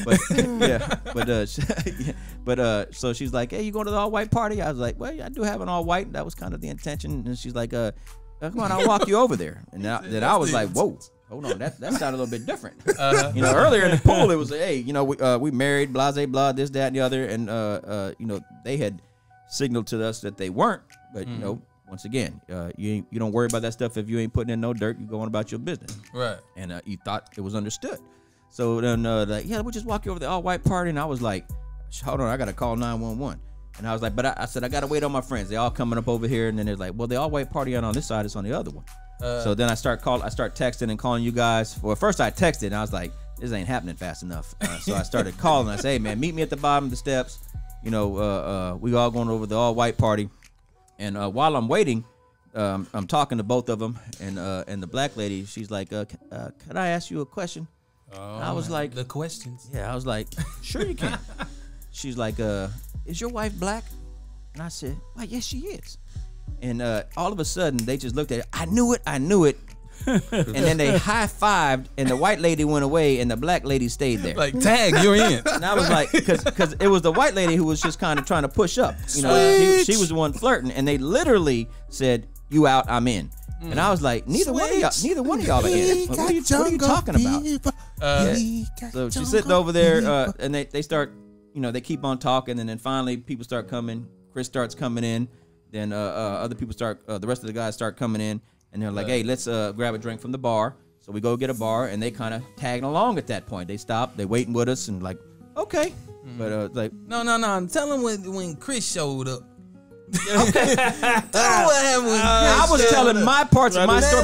But so she's like, "Hey, you going to the all white party?" I was like, "Well, I do have an all white." That was kind of the intention. And she's like, "Come on, I'll walk you over there." And then I was like, "Whoa." Hold on, that sounded a little bit different. Earlier in the pool, it was, hey, we married, blase, blah, this, that, and the other, and they had signaled to us that they weren't. But once again, you don't worry about that stuff if you ain't putting in no dirt. You going about your business, Right. and you thought it was understood. So then, we'll just walk you over the all white party, and I was like, hold on, I gotta call 911. And I was like, but I said I gotta wait on my friends. They all coming up over here, and then they're like, well, the all white party on this side, it's on the other one. So then I start texting and calling you guys. Well, first I texted and I was like, this ain't happening fast enough. So I started calling. I said, hey man, meet me at the bottom of the steps. We all going over the all white party. And while I'm waiting, I'm talking to both of them. And the black lady, she's like, can I ask you a question? I was like, the questions. Yeah, I was like, sure you can. She's like, is your wife black? And I said, why, yes, she is. And all of a sudden, they just looked at it. I knew it. And then they high-fived, and the white lady went away, and the black lady stayed there. Like, tag, you're in. And I was like, because it was the white lady who was just kind of trying to push up. She was the one flirting, and they literally said, you out, I'm in. And I was like, neither one of y'all are in. What are you talking about? So she's sitting over there, and they start, they keep on talking, and then finally people start coming. Chris starts coming in. Then other people the rest of the guys start coming in, and they're like, hey, let's grab a drink from the bar. So we go get a bar, and they kind of tagging along at that point. They stop, they waiting with us, and like, okay. But like, no. Tell them when Chris showed up. Okay. I was telling my parts of my story,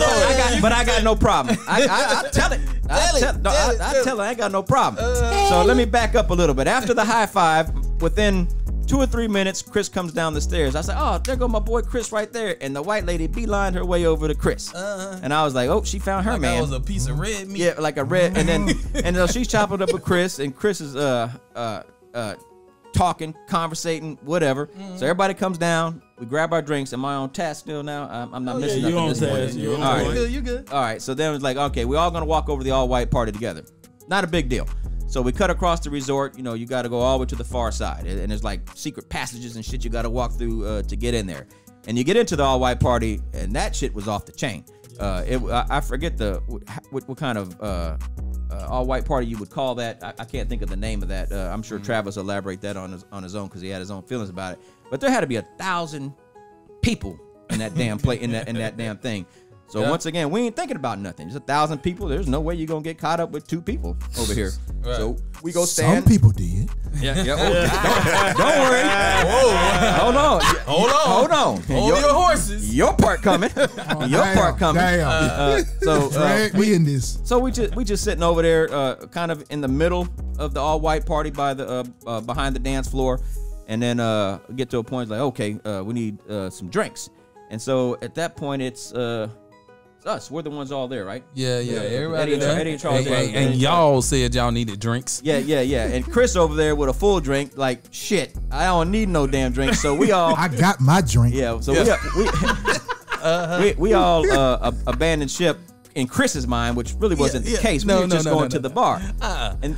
but I got no problem. I tell it. I tell her I ain't got no problem. So let me back up a little bit. After the high five, within 2 or 3 minutes, Chris comes down the stairs. I said, oh, there go my boy Chris right there. And the white lady beelined her way over to Chris. And I was like, oh, she found her man. That was a piece of red meat. Yeah, like a red. And then she's chopping up with Chris, and Chris is talking, conversating, whatever. So everybody comes down. We grab our drinks. Am I on task still now? I'm not missing nothing. You on task. All right. You good. All right. So then it was like, okay, we're all going to walk over the all-white party together. Not a big deal. So we cut across the resort. You got to go all the way to the far side. And there's like secret passages and shit you got to walk through to get in there. And you get into the all-white party, and that shit was off the chain. I forget what kind of all-white party you would call that. I can't think of the name of that. I'm sure Travis will elaborate that on his own because he had his own feelings about it. But there had to be 1,000 people in that damn in that damn thing. So once again, we ain't thinking about nothing. There's 1,000 people. There's no way you're gonna get caught up with 2 people over here. Right. So we go stand. Some people did. Yeah. Don't worry. Whoa. Hold on. Hold your horses. Your part coming. Part coming. Damn. Drag me in this. So we just sitting over there, kind of in the middle of the all white party by the behind the dance floor, and then get to a point like, okay, we need some drinks, and so at that point it's us. We're the ones all there, right? Yeah. Everybody there. Eddie and Charles. And y'all said y'all needed drinks. Yeah. And Chris over there with a full drink, like, shit, I don't need no damn drink. So we all. I got my drink. Yeah. So we all abandoned ship in Chris's mind, which really wasn't the case. We were just going to the bar. And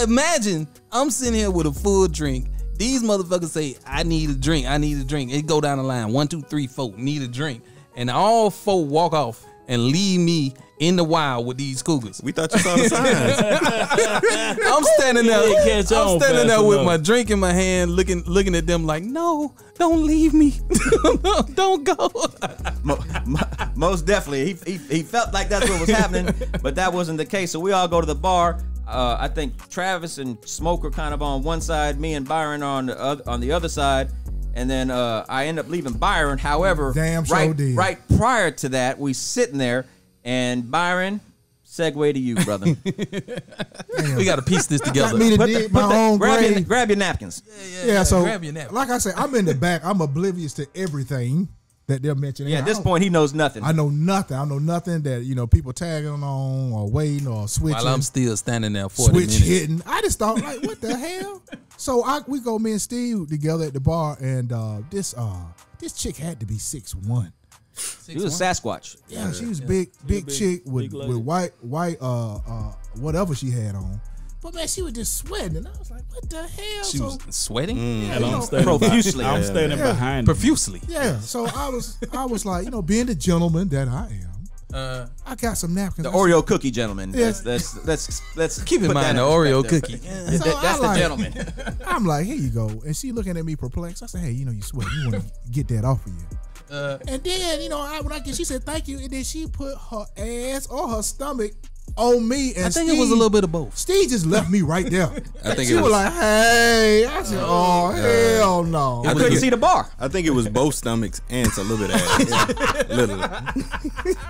imagine I'm sitting here with a full drink. These motherfuckers say, I need a drink. It go down the line. 1, 2, 3, 4. Need a drink. And all 4 walk off and leave me in the wild with these Cougars. We thought you saw the signs. I'm standing there with my drink in my hand, looking at them like, no, don't leave me. Don't go. Most definitely. He felt like that's what was happening, but that wasn't the case. So we all go to the bar. I think Travis and Smoke are kind of on one side, me and Byron are on the other side. And then I end up leaving Byron. However, right prior to that, we sitting there, and Byron, segue to you, brother. We got to piece this together. Got me to dig my own grave. Grab your napkins. Yeah, so grab your napkins. like I said, I'm in the back. I'm oblivious to everything that they're mentioning. Yeah, at this point, he knows nothing. I know nothing. that people tagging on or waiting or switching. While I'm still standing there 40 minutes. Hitting. I just thought, like, what the hell? So we go, me and Steve together at the bar, and this chick had to be 6'1". She was a Sasquatch. Yeah, she was big chick with white whatever she had on. But man, she was just sweating, and I was like, "What the hell?" She was sweating, and I'm standing profusely. I'm standing behind profusely. Yeah, so I was like, being the gentleman that I am, I got some napkins. The Oreo cookie gentleman. Yeah. Let's keep in mind the Oreo cookie. So that's the gentleman. I'm like, here you go, and she looking at me perplexed. I said, hey, you sweat. You want to get that off of you? And then when I get, she said thank you, and then she put her ass or her stomach on me, and I think it was a little bit of both. Steve just left me right there. I think she was like, "Hey," I said, "Oh hell no!" I couldn't see the bar. I think it was both stomachs and a little bit of ass. Literally.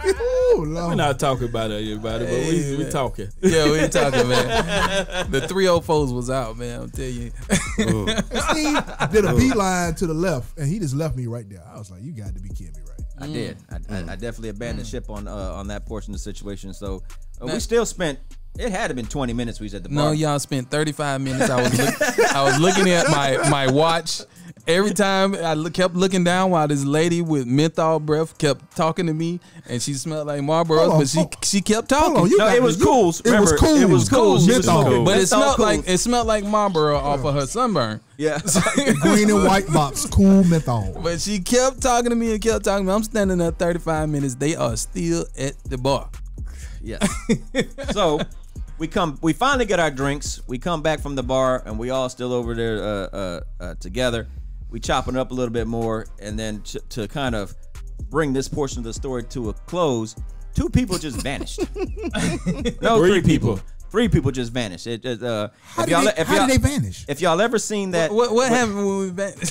Ooh, Lord. We're not talking about it, everybody, but we talking. Yeah, we talking, man. The 304s was out, man. I'm telling you. Steve did a beeline to the left, and he just left me right there. I was like, "You got to be kidding me, right?" I did. I definitely abandoned ship on that portion of the situation. So we still spent. It had to been 20 minutes we was at the bar. No, y'all spent 35 minutes. I was looking at my watch. Every time I kept looking down while this lady with menthol breath kept talking to me, and she smelled like Marlboros, but she kept talking. No, it was cool. It was cool. It was cool. But it smelled like Marlboro off of her sunburn. Yeah, green and white box, cool menthol. But she kept talking to me and kept talking to me. I'm standing there 35 minutes. They are still at the bar. Yeah. So we finally get our drinks. We come back from the bar, and we all still over there together. We chopping it up a little bit more, and then to kind of bring this portion of the story to a close, 2 people just vanished. No, 3 people. 3 people just vanished. How did they vanish? If y'all ever seen that, what happened when we vanished?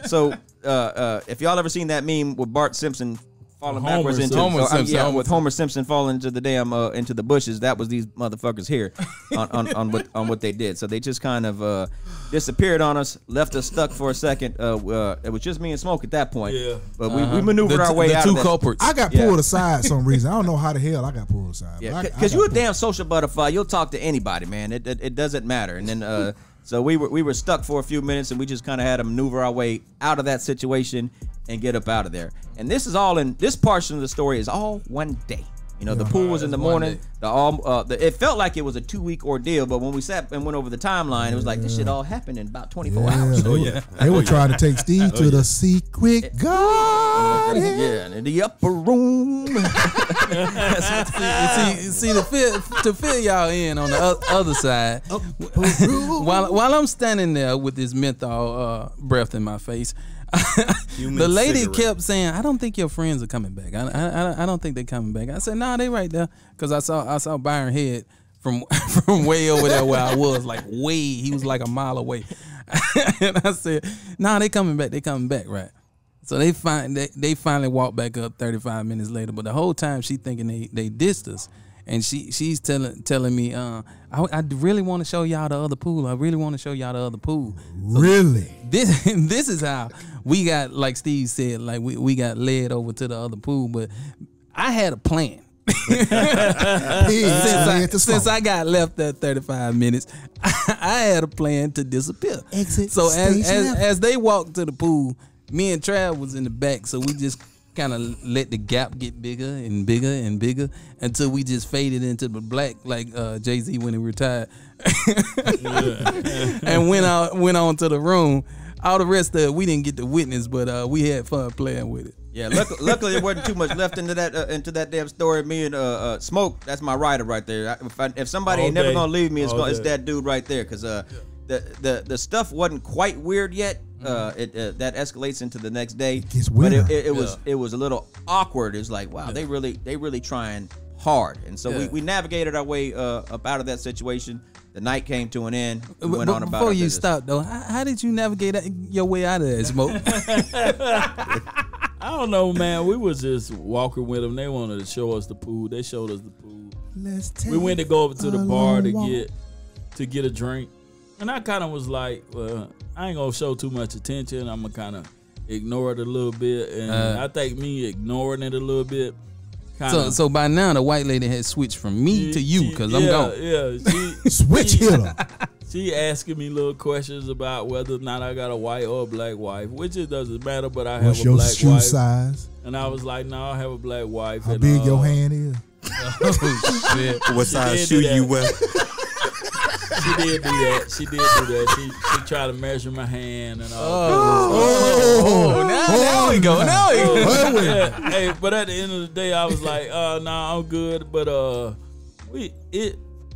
So if y'all ever seen that meme with Bart Simpson falling Homer backwards into Simpson. with Homer Simpson falling into the damn into the bushes, that was these motherfuckers here on what they did. So they just kind of disappeared on us, left us stuck for a second. It was just me and Smoke at that point. Yeah. But we maneuvered our way out of that. 2 culprits. I got pulled aside some reason. I don't know how the hell I got pulled aside. Yeah, because you're a damn social butterfly. You'll talk to anybody, man. It doesn't matter. And then so we were stuck for a few minutes, and we just kind of had to maneuver our way out of that situation and get up out of there. And this portion of the story is all one day. The pool was in the morning. It felt like it was a 2-week ordeal, but when we sat and went over the timeline, it was like this shit all happened in about 24 hours. They were trying to take Steve to the secret garden. Yeah, in the upper room. see to fill y'all in on the other side, while I'm standing there with this menthol breath in my face, The lady kept saying, "I don't think your friends are coming back. I don't think they're coming back." I said, "Nah, they right there," because I saw Byron Head from way over there where I was, like he was like a mile away. And I said, "Nah, they coming back. They coming back, right?" So they finally walked back up 35 minutes later, but the whole time she thinking they dissed us. And she's telling me, I really want to show y'all the other pool. I really want to show y'all the other pool. So really? This is how we got, like Steve said, like we got led over to the other pool. But I had a plan. Since I got left at 35 minutes, I had a plan to disappear. Exit so station as they walked to the pool, me and Trav was in the back, so we just kind of let the gap get bigger and bigger and bigger until we just faded into the black, like Jay-Z when he retired. And went on to the room. All the rest of it we didn't get to witness, but we had fun playing with it. Yeah, luckily there wasn't too much left into that damn story. Me and Smoke, that's my rider right there. If somebody ain't never gonna leave me, it's that dude right there. Cause the stuff wasn't quite weird yet. That escalates into the next day. But it was a little awkward. It's like, wow, they really trying hard. And so we navigated our way up out of that situation. The night came to an end. We went on about before you stop though, how did you navigate your way out of that, Smoke? I don't know, man. We was just walking with them. They wanted to show us the pool. They showed us the pool. We went to go over to the bar to get a drink. And I kind of was like, well, I ain't going to show too much attention. I'm going to kind of ignore it a little bit. And I think me ignoring it a little bit. So by now, the white lady had switched from me to you because I'm gone. Yeah, switch hitter. She asking me little questions about whether or not I got a white or a black wife, which it doesn't matter, but I have a black wife. What's your shoe size? And I was like, no, I have a black wife. How big your hand is? Oh, shit. What size shoe you wear? She did do that. She tried to measure my hand and all. Now we go. Yeah. Hey, but at the end of the day, I was like, nah, I'm good. But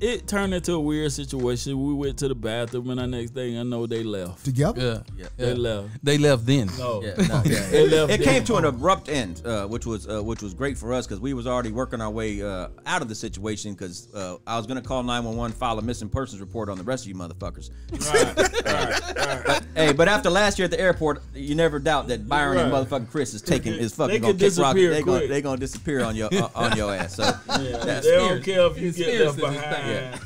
it turned into a weird situation. We went to the bathroom, and the next thing I know, they left. Together? Yeah. They left. They left then. No. They left. It came to an abrupt end, which was great for us because we was already working our way out of the situation because I was gonna call 911, file a missing persons report on the rest of you motherfuckers. Right. But after last year at the airport, you never doubt that Byron and motherfucking Chris is fucking gonna kick rock. They gonna disappear on your ass. So they don't care if you get left behind. Yeah.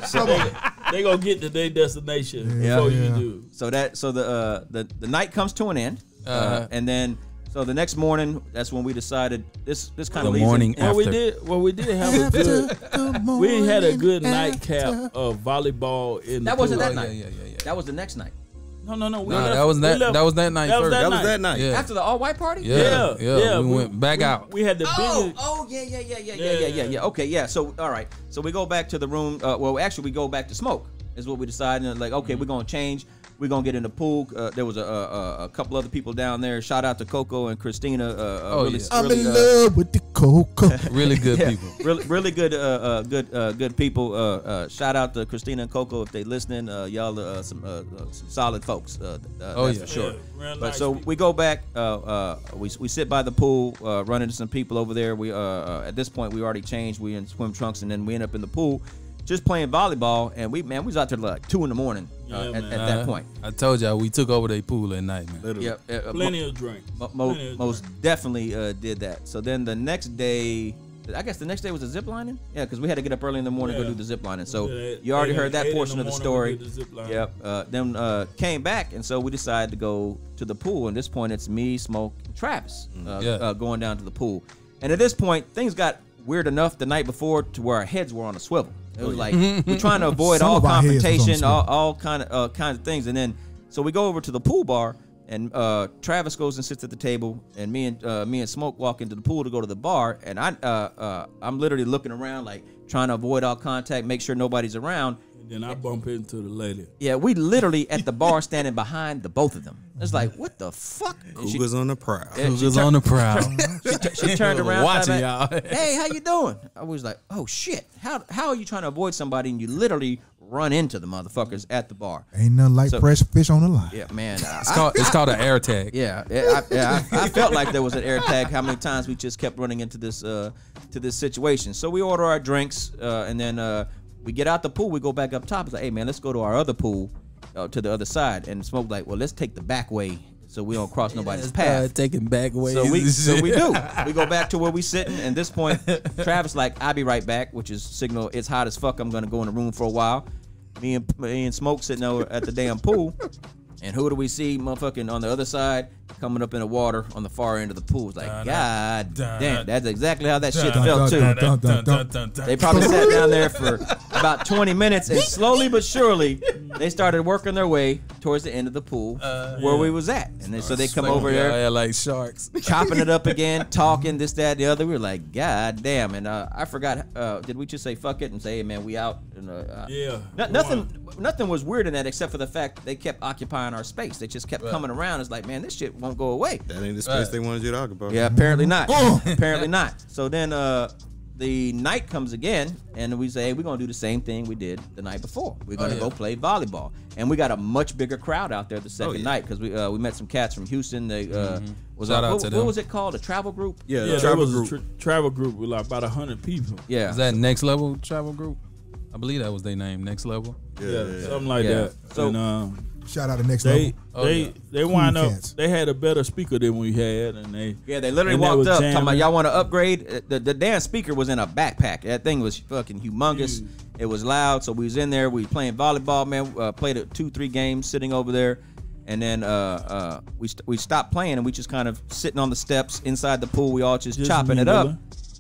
So they gonna get to their destination before you do. So the night comes to an end, and then so the next morning, that's when we decided this kind of morning after. We did have a good. We had a good nightcap of volleyball in. That the wasn't pool. that night. Yeah. That was the next night. No. That was that night first. That was that night. Yeah. After the all-white party? Yeah. We went back out. We had the biggest. Yeah. Okay, yeah. So, all right. So we go back to the room. Well, actually, we go back to smoke is what we decided. And like, okay, we're going to change. We're going to get in the pool. There was a couple other people down there. Shout out to Coco and Christina. I'm in love with the Coco. Really good people. Really good people. Shout out to Christina and Coco if they listening. Y'all are some solid folks. That's for sure. But nice so people. We go back. We sit by the pool, run into some people over there. We at this point we already changed. We in swim trunks and then we end up in the pool. Just playing volleyball, and we was out there like 2 a.m. At that point. I told y'all we took over their pool at night, man. Literally. Plenty of drink. Most definitely did that. So then the next day, I guess the next day was the zip lining. Yeah, because we had to get up early in the morning to go do the zip lining. So you already heard that portion of the story. Then came back, and so we decided to go to the pool. And at this point, it's me, Smoke, and Travis going down to the pool. And at this point, things got weird enough the night before to where our heads were on a swivel. It was like we're trying to avoid all confrontation, all kinds of things. And then so we go over to the pool bar, and Travis goes and sits at the table, and me and Smoke walk into the pool to go to the bar, and I'm literally looking around like trying to avoid all contact, make sure nobody's around. Then I bump into the lady. Yeah, we literally at the bar standing behind the both of them. It's like, what the fuck? Cougars on the prowl. Cougars on the prowl. She turned around. Watching y'all. Hey, how you doing? I was like, oh shit. How are you trying to avoid somebody and you literally run into the motherfuckers at the bar. Ain't nothing like fresh fish on the line. Yeah, man. It's called an air tag. Yeah, I felt like there was an air tag. How many times we just kept running into this situation? So we order our drinks, and then we get out the pool. We go back up top. It's like, hey man, let's go to our other pool, to the other side. And Smoke like, well, let's take the back way so we don't cross nobody's path. Taking back ways. So we do. We go back to where we sitting. And at this point, Travis like, I'll be right back, which is signal. It's hot as fuck. I'm gonna go in the room for a while. Me and Smoke sitting over at the damn pool. And who do we see, motherfucking on the other side, coming up in the water on the far end of the pool? It's like, God damn, that's exactly how that shit felt too. They probably sat down there for about 20 minutes, and slowly but surely, they started working their way towards the end of the pool where we was at. And then, so they come over there, like sharks, chopping it up again, talking this, that, the other. We were like, God damn. And I forgot, did we just say fuck it and say, hey man, we out? And, nothing was weird in that except for the fact they kept occupying our space. They just kept coming around. It's like, man, this shit won't go away. That ain't the space they wanted you to talk about. Yeah, apparently not. Apparently not. So then the night comes again, and we say, hey, we're going to do the same thing we did the night before. We're going to go play volleyball. And we got a much bigger crowd out there the second night because we met some cats from Houston. They what was it called? A travel group? Yeah, travel group. Travel group with like about 100 people. Yeah. Is that Next Level Travel Group? I believe that was their name, Next Level. Yeah. Something like that. So, and, shout out to Next Level. They wind up. They had a better speaker than we had, and they literally walked up talking about y'all want to upgrade. The damn speaker was in a backpack. That thing was fucking humongous. It was loud, so we was in there. We playing volleyball, man. Played 2-3 games sitting over there, and then we stopped playing and we just kind of sitting on the steps inside the pool. We all just chopping it up,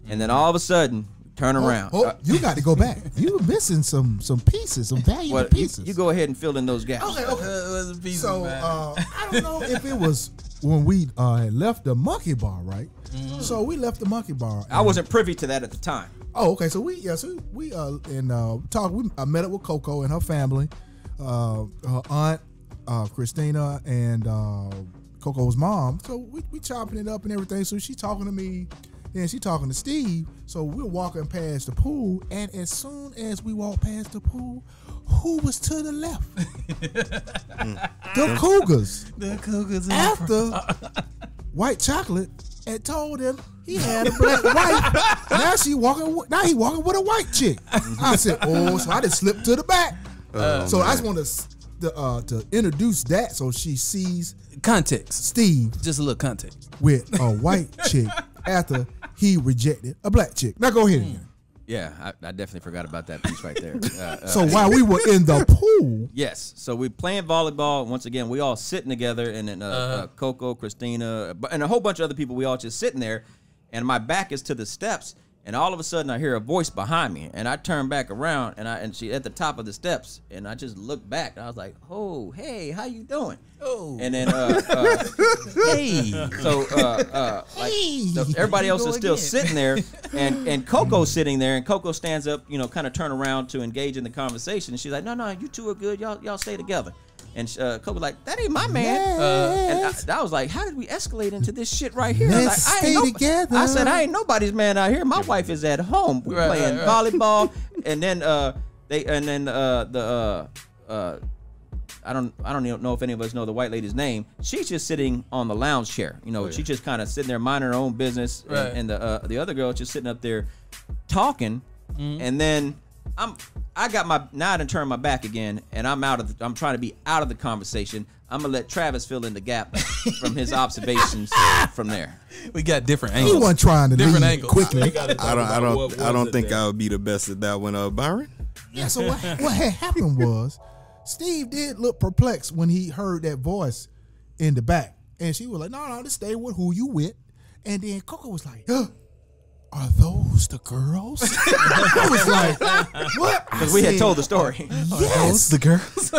and then all of a sudden. Turn around. You got to go back. You were missing some pieces, some valuable pieces. You go ahead and fill in those gaps. Okay. So I don't know if it was when we left the monkey bar, right? So we left the monkey bar. I wasn't privy to that at the time. Oh, okay. So we talked. I met up with Coco and her family, her aunt, Christina, and Coco's mom. So we chopping it up and everything. So she talking to me. Then she talking to Steve, so we're walking past the pool, and as soon as we walk past the pool, who was to the left? The Cougars. The Cougars. After White Chocolate had told him he had a black wife, now he walking with a white chick. I said, so I just slipped to the back. So I just want to introduce that so she sees context. Steve, just a little context, with a white chick after he rejected a black chick. Now go ahead again. Yeah, I definitely forgot about that piece right there. So while we were in the pool. Yes. So we playing volleyball. Once again, we all sitting together, and then Coco, Christina, and a whole bunch of other people. We all just sitting there, and my back is to the steps. And all of a sudden, I hear a voice behind me, and I turn back around, and she at the top of the steps, and I just look back. And I was like, "Oh, hey, how you doing?" Oh, and then hey, so everybody else is still sitting there, and Coco's sitting there, and Coco stands up, kind of turn around to engage in the conversation, and she's like, "No, you two are good. Y'all stay together." And Coco like, that ain't my man. And I was like, how did we escalate into this shit right here? Let's stay together. I said, I ain't nobody's man out here. My wife is at home. We're playing volleyball, and then I don't even know if any of us know the white lady's name. She's just sitting on the lounge chair. She's just kind of sitting there minding her own business, and the other girl just sitting up there talking, and then I got now I done turned my back again, and I'm trying to be out of the conversation. I'm gonna let Travis fill in the gap from his observations from there. We got different angles. He wasn't trying to different leave angles quickly. I don't think I would be the best at that one, Byron. Yeah. So what had happened was Steve did look perplexed when he heard that voice in the back, and she was like, "No, just stay with who you with." And then Coco was like, "Are those the girls?" I was like, "What?" Because we had told the story. Yes, are those the girls.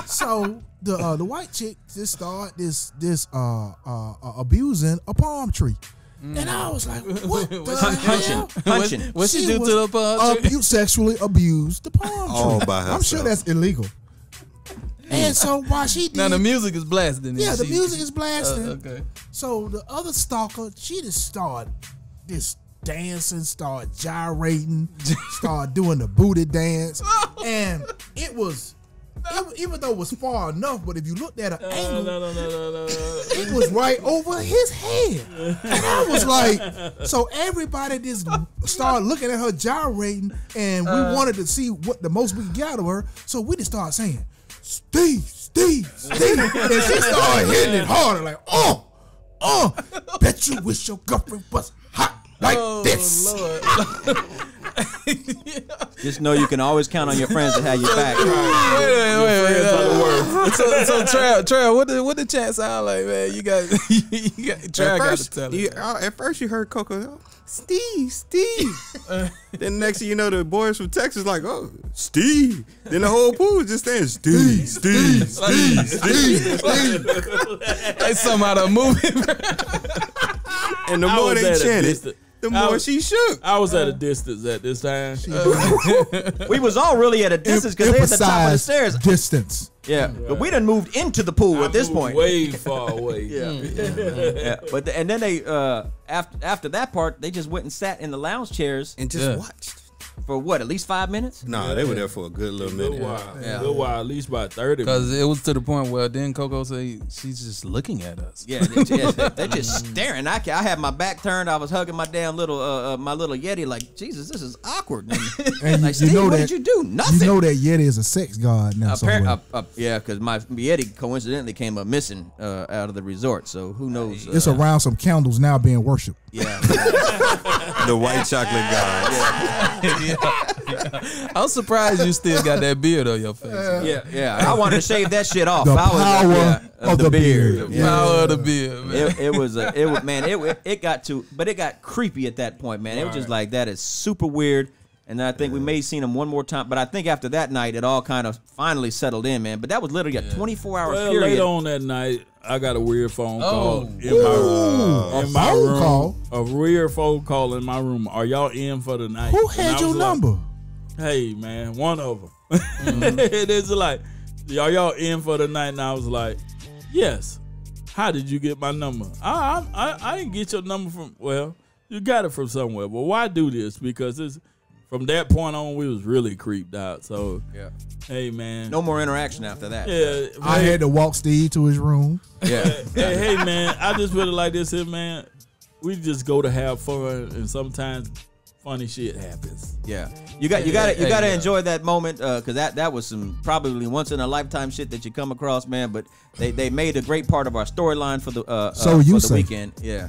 So the white chick just started this abusing a palm tree, and I was like, "What the hell?" Punching. What she do to the palm tree? Sexually abused the palm tree. All by herself. I'm sure that's illegal. And so while she did, now the music is blasting. Yeah, the music is blasting. Okay. So the other stalker, she just started dancing, start gyrating, start doing the booty dance, and it was. Even though it was far enough, but if you looked at an angle, it was right over his head. And I was like, so everybody just started looking at her gyrating, and we wanted to see what the most we could get out of her. So we just started saying, Steve. And she started hitting it harder, like, bet you wish your girlfriend was hot like this. Lord. Just know you can always count on your friends to have your back. Wait. So Trail, what the chat sound like, man? You got Trail got to tell it. At first you heard Coco, Steve. Then next thing you know, the boys from Texas like, oh, Steve. Then the whole pool was just saying, Steve. Like something out of a movie. And the more they chanted, the more she shook. I was at a distance at this time. We was all really at a distance because they at the top of the stairs. Distance. Yeah, right. But we done moved into the pool at this point. Way far away. Yeah. But and then they after that part, they just went and sat in the lounge chairs and just watched. For what, at least 5 minutes? Nah, they were there for a good little minute. A good while, at least about 30 minutes. Because it was to the point where then Coco say she's just looking at us. Yeah, they're just staring. I had my back turned. I was hugging my damn little my little Yeti like, Jesus, this is awkward. And like, Steve, what did you do? Nothing. You know that Yeti is a sex god now. Yeah, because my Yeti coincidentally came up missing out of the resort. So who knows? It's around some candles now being worshipped. Yeah. The white chocolate god. Yeah. I'm surprised you still got that beard on your face. Yeah. I wanted to shave that shit off. The power of the beard. The power of the beard, man. It got creepy at that point, man. It was just like, that is super weird. And then I think we may have seen him one more time, but I think after that night, it all kind of finally settled in, man. But that was literally a 24-hour period. Later on that night, I got a weird phone call in my room. A weird phone call in my room. Are y'all in for the night? Who had your number? Hey, man, one of them. It is like, are y'all in for the night? And I was like, yes. How did you get my number? I didn't get your number from, well, you got it from somewhere. But why do this? Because it's, from that point on, we was really creeped out. So, hey, man. No more interaction after that. Yeah. I had to walk Steve to his room. Yeah. Hey, man, I just put it like this here, man. We just go to have fun, and sometimes funny shit happens. Yeah. You got to enjoy that moment, because that was some probably once in a lifetime shit that you come across, man. But they made a great part of our storyline for the weekend. Yeah.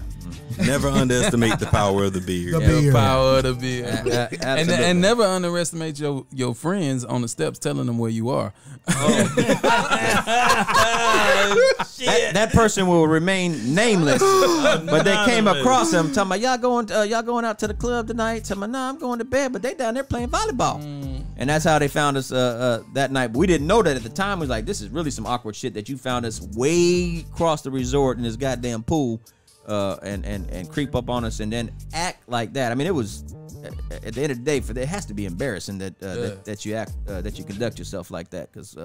Never underestimate the power of the beard. The power of the beard. And never underestimate your friends on the steps telling them where you are. That person will remain nameless, but they came across him talking about, y'all going out to the club tonight? Talking about, nah, I'm going to bed, but they down there playing volleyball. And that's how they found us that night. But we didn't know that at the time. We was like, this is really some awkward shit that you found us way across the resort in this goddamn pool. And creep up on us and then act like that. I mean, it was at the end of the day, it has to be embarrassing that you conduct yourself like that, because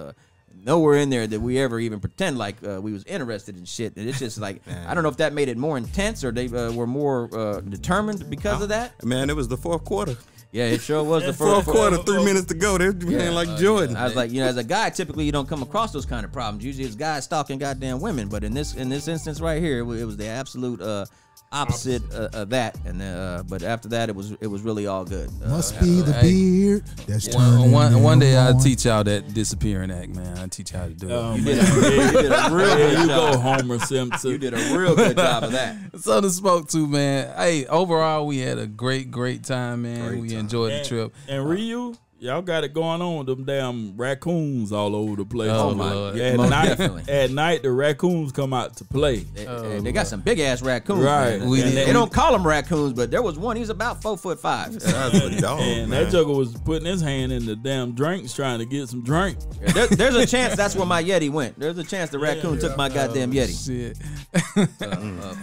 nowhere in there did we ever even pretend like we was interested in shit. And it's just like, I don't know if that made it more intense or they were more determined because of that. Man, it was the fourth quarter. Yeah, it sure was the fourth quarter. 3 minutes to go. They're playing like Jordan. I was like, as a guy, typically you don't come across those kind of problems. Usually it's guys stalking goddamn women. But in this instance right here, it was the absolute opposite of that. And but after that, it was really all good. Must be the beard that's turning. One day I'll teach y'all that disappearing act, man. I'll teach y'all how to do it. You did a real good You job. go Homer Simpson. You did a real good job of that. So to smoke too, man. Hey, overall we had a great time, man. We enjoyed the trip. And Ryu, y'all got it going on with them damn raccoons all over the place. Oh my Lord. Yeah, at night the raccoons come out to play. They got some big ass raccoons. Right. They don't call them raccoons, but there was one. He's about 4'5". And that joker was putting his hand in the damn drinks trying to get some drink. There's a chance that's where my Yeti went. There's a chance the raccoon took my goddamn Yeti. Shit.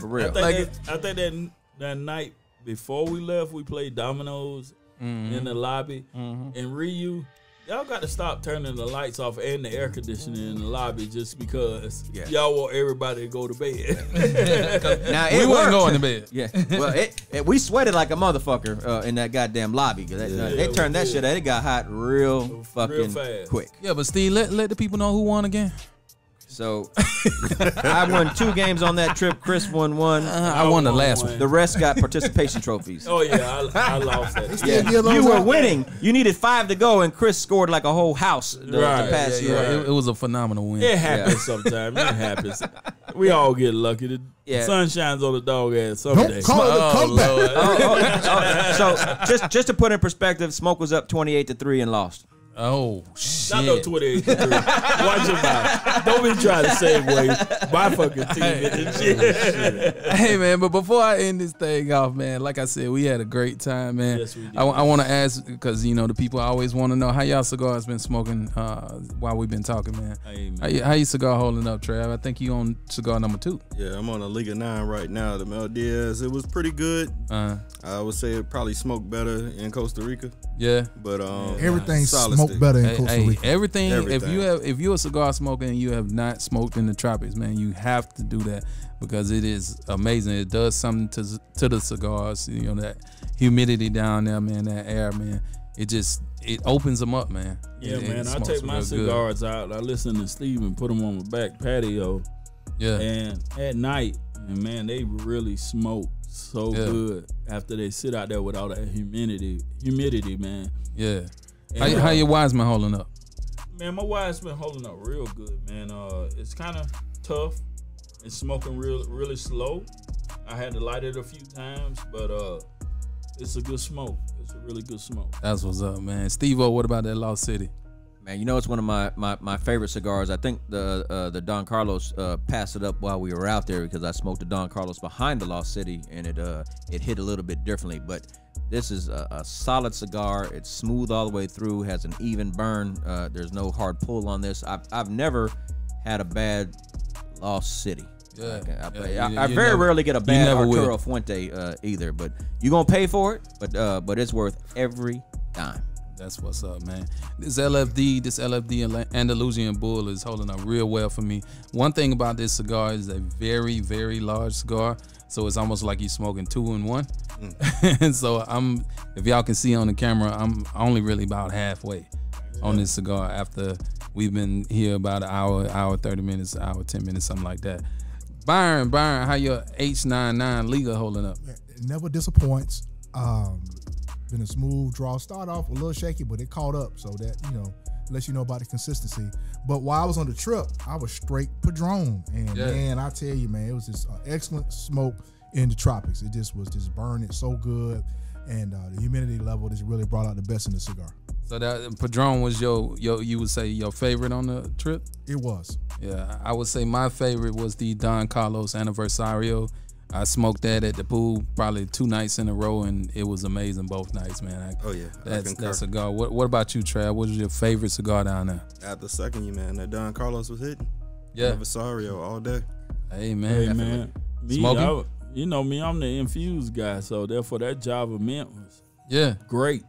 For real. I think that night before we left, we played dominoes in the lobby. And Ryu, y'all got to stop turning the lights off and the air conditioning in the lobby just because y'all want everybody to go to bed. Now we wasn't going to bed. Yeah, well, we sweated like a motherfucker in that goddamn lobby. They turned that shit out. It got hot real fucking quick. Yeah, but Steve, let the people know who won again. So I won 2 games on that trip. Chris won 1. I won the last one. The rest got participation trophies. Oh yeah, I lost that. Yeah, you were winning. You needed 5 to go, and Chris scored like a whole house to pass you. It was a phenomenal win. It happens sometimes. It happens. We all get lucky. The sun shines on the dog ass someday. Don't call it a comeback. So just to put in perspective, Smoke was up 28-3 and lost. Oh shit! Not no 28-3. Watch your mouth. Don't be trying to segue my fucking team and shit. Hey man, but before I end this thing off, man, like I said, we had a great time, man. Yes, we did. I want to ask because the people always want to know how y'all cigars been smoking while we've been talking, man. Hey, How you cigar holding up, Trav? I think you on cigar number 2. Yeah, I'm on a Liga 9 right now. The Mel Diaz, it was pretty good. I would say it probably smoked better in Costa Rica. Yeah, but everything solid smoked stick. better in Costa Rica. Everything. If you're a cigar smoker and you have not smoked in the tropics, man, you have to do that because it is amazing. It does something to the cigars. That humidity down there, man. That air, man. It opens them up, man. Yeah, man. I take my cigars out. I listen to Steve and put them on my back patio. Yeah. And at night, and man, they really smoke so good after they sit out there with all that humidity, man. Yeah. How your Wiseman holding up? Man, my Wiseman holding up real good, man. It's kind of tough. It's smoking really slow. I had to light it a few times, but it's a good smoke. It's a really good smoke. That's what's up, man. Steve-O, what about that Lost City? Man, it's one of my favorite cigars. I think the Don Carlos passed it up while we were out there because I smoked the Don Carlos behind the Lost City, and it hit a little bit differently. But this is a solid cigar. It's smooth all the way through, has an even burn. There's no hard pull on this. I've never had a bad Lost City. Yeah. I very rarely get a bad Arturo Fuente either, but you're going to pay for it, but it's worth every dime. That's what's up, man. This LFD Andalusian Bull is holding up real well for me. One thing about this cigar is a very, very large cigar, so it's almost like you're smoking 2 in 1. And so if y'all can see on the camera, I'm only really about halfway on this cigar after we've been here about an hour 30 minutes, hour 10 minutes, something like that. Byron, how your H99 Liga holding up? It never disappoints. Been a smooth draw. Start off a little shaky, but it caught up, so that lets you know about the consistency. But while I was on the trip, I was straight Padron, and man, I tell you, man, it was just excellent smoke in the tropics. It just was burning so good, and the humidity level just really brought out the best in the cigar. So that Padron was you would say your favorite on the trip? It was. Yeah, I would say my favorite was the Don Carlos Aniversario. I smoked that at the pool probably 2 nights in a row, and it was amazing both nights, man. That cigar. What about you, Trav? What was your favorite cigar down there? After second you, man, that Don Carlos was hitting. Yeah. Aniversario all day. Hey, man. Smoking? You know me, I'm the infused guy, so therefore that Java Mint was great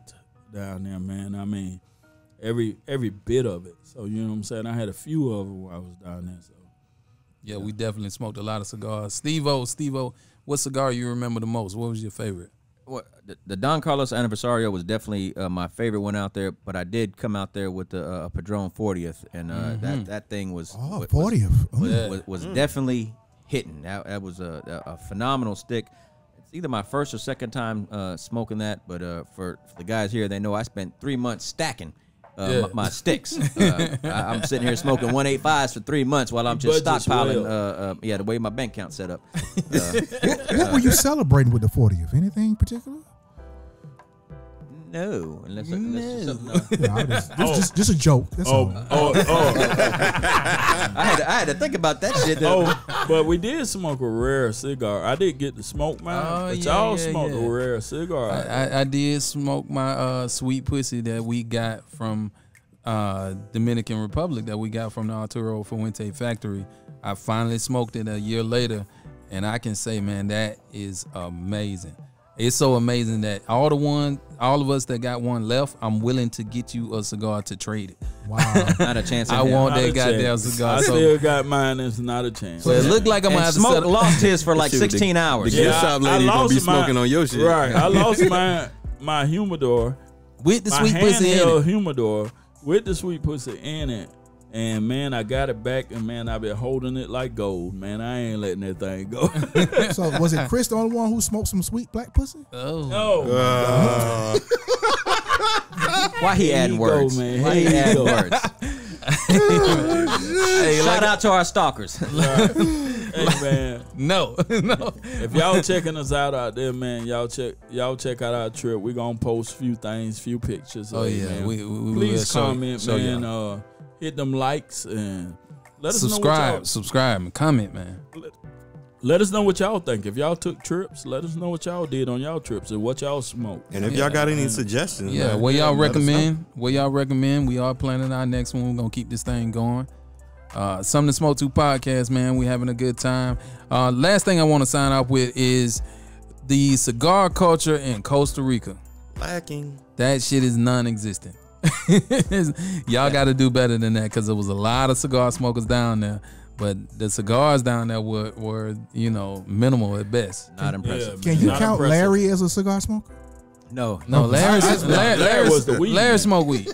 down there, man. I mean, every bit of it. So, you know what I'm saying? I had a few of them while I was down there, so. Yeah, we definitely smoked a lot of cigars. Steve-O, what cigar you remember the most? What was your favorite? Well, the Don Carlos Aniversario was definitely my favorite one out there, but I did come out there with the Padron 40th, and that thing was 40th was definitely hitting. That was a phenomenal stick. It's either my first or second time smoking that, but for the guys here, they know I spent 3 months stacking my sticks. I'm sitting here smoking 185s for 3 months while I'm just stockpiling. The way my bank account set up. What were you celebrating with the 40th? Anything particular? No, unless something. Just a joke. That's all. I had to think about that shit. But we did smoke a rare cigar. I did get to smoke mine, but y'all smoked a rare cigar. I did smoke my sweet pussy that we got from Dominican Republic, that we got from the Arturo Fuente factory. I finally smoked it a year later, and I can say, man, that is amazing. It's so amazing that all of us that got one left, I'm willing to get you a cigar to trade it. Wow. Not a chance. I want Not that a goddamn chance. cigar. I So, still got mine. It's not a chance. so it looked like I'm gonna And have to Smoke settle. lost his for like 16 hours. The gift shop lady gonna be smoking on your shit. Right. I lost my humidor. with the My sweet pussy in handheld it. humidor with the sweet pussy in it. And man, I got it back, and man, I've been holding it like gold. Man, I ain't letting that thing go. So was it Chris the only one who smoked some sweet black pussy? Oh, No, Why he adding words? man. Why he Here you adding go. words? hey, Shout out to our stalkers. Hey man, no. if y'all checking us out there, man, y'all check out our trip. We gonna post few things, few pictures. Oh yeah, man. we Please will comment, show man. y'all. Hit them likes and let us subscribe, and comment, man. Let us know what y'all think. If y'all took trips, let us know what y'all did on y'all trips and what y'all smoked. And if y'all got any suggestions, Yeah, man, what y'all let us know. recommend? What y'all recommend? We are planning our next one. We're gonna keep this thing going. Something to Smoke to podcast, man. We having a good time. Last thing I want to sign off with is the cigar culture in Costa Rica. Lacking. That shit is non-existent. Y'all got to do better than that because there was a lot of cigar smokers down there, but the cigars down there were minimal at best. Not impressive. Can you Not count impressive. Larry as a cigar smoker? No. No, Larry was the weed Larry man. smoke weed.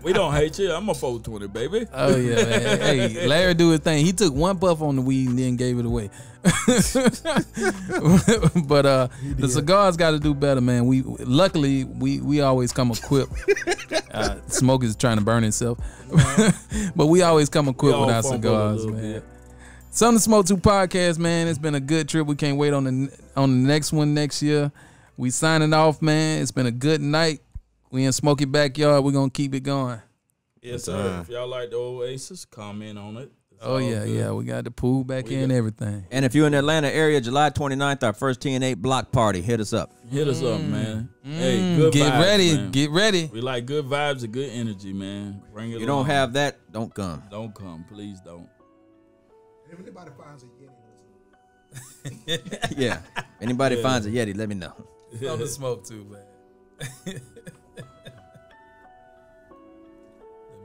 We don't hate you. I'm a 420, baby. Oh yeah, man. Hey, Larry do his thing. He took one puff on the weed and then gave it away. But the cigars got to do better, man. Luckily we always come equipped. Smoke is trying to burn himself, but we always come equipped with our cigars, man. Something to Smoke to podcast, man. It's been a good trip. We can't wait on the next one next year. We signing off, man. It's been a good night. We in Smokey Backyard. We're gonna keep it going. Yes, sir. If y'all like the Oasis, comment on it. It's Oh all yeah, good. yeah. We got the pool back in, everything. And if you're in the Atlanta area, July 29th, our first TN8 block party. Hit us up. Hit us up, man. Hey, good Get vibes, ready, man. get ready. We like good vibes and good energy, man. Bring it If you don't along. have that, don't come. Don't come. Please don't. If anybody finds a Yeti, Yeah. Anybody finds a Yeti, let me know. Something to smoke too, man.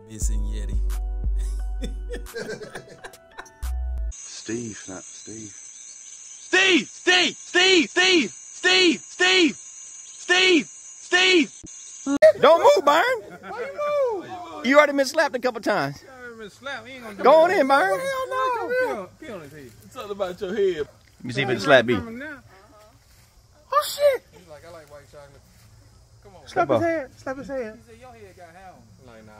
The missing Yeti. Steve, not Steve. Steve! Don't move, Byron. Why you move? You already been slapped a couple times. Go on in, Byron. It's all about your head. Let me see if it's slap me. Oh shit! I like white chocolate. Come on. Slap his hand. Slap his hand. He said your head got hair on. Like, nah.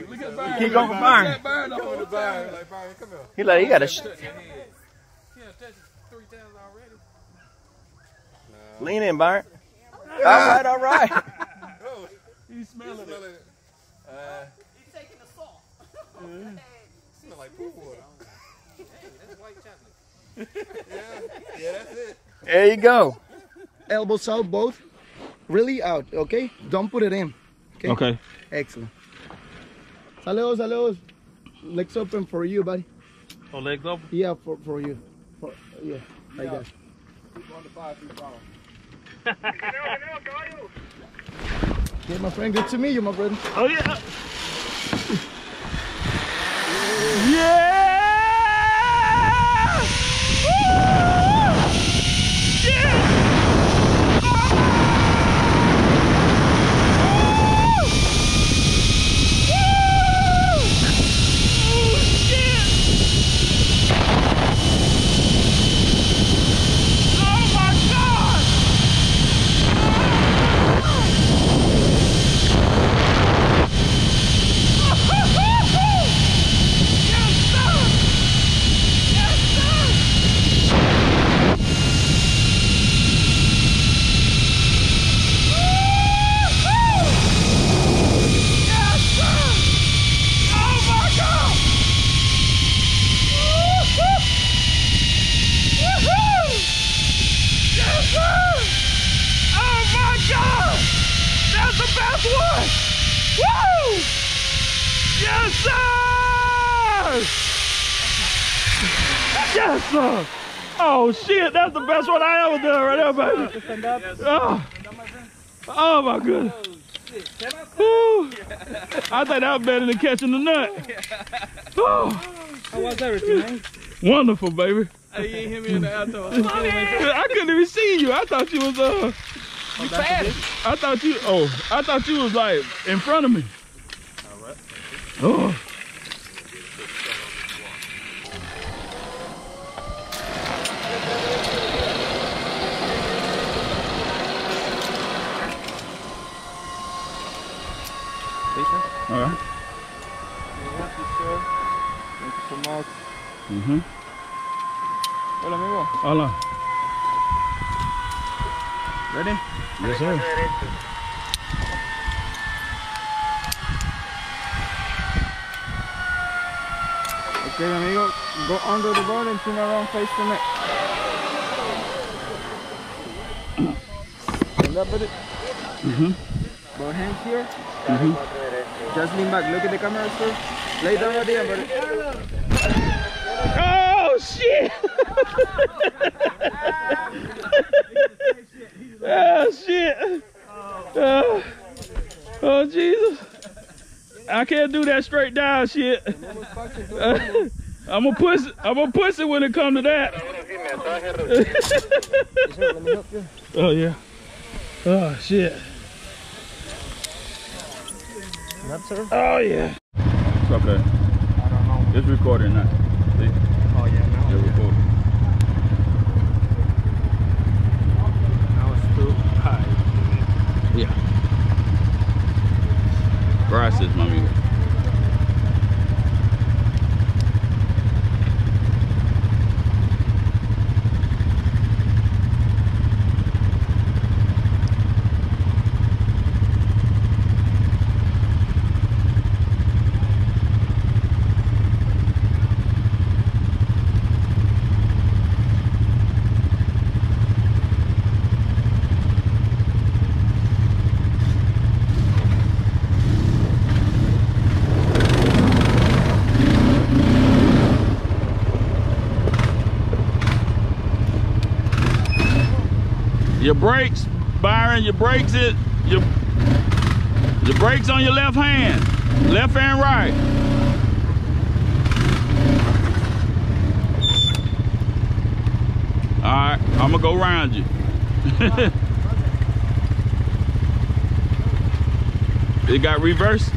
Look at Byron. Keep going for Byron. Byron the whole time. Like, Byron, come here. He like he got a. Touch your head. Yeah, touch it 3 times already. Lean in, Byron. All right. He's smelling it. He's taking the salt. Smell like pool water. Hey, that's white chocolate. Yeah, that's it. There you go. Elbows out, both. Really out, okay? Don't put it in. Okay. Excellent. Saludos. Legs open for you, buddy. Oh, legs open? Yeah, for you. Yeah, like that. Okay, my friend. Good to meet you, my brother. Oh, yeah. Yeah! Yes, sir! Oh shit, that's the best one I ever done right there, baby. Oh my goodness. Woo. I think that was better than catching the nut. Oh. How was everything, man? Wonderful, baby. You ain't hit me in the outdoor. I couldn't even see you. I thought you was You fat. I thought you was like in front of me. All right. Oh. All right. Thank you so much. Hola, amigo. Hola. Ready? Yes, sir. Okay, amigo. Go under the board and turn around face the neck. Stand up with it. Both hands here. Just lean back. Look at the camera, sir. Lay down right there, buddy. Oh shit! Oh shit! Oh Jesus! I can't do that straight down shit. I'm a pussy when it comes to that. Oh yeah. Oh shit. Oh yeah. It's okay. I don't know. It's recording now. See? Oh yeah, now. It's recording. Now it's too high. Yeah. Gracias, my amigo. Your brakes, Byron, your brakes your brakes on your left hand and right. All right, I'm gonna go around you. It got reversed.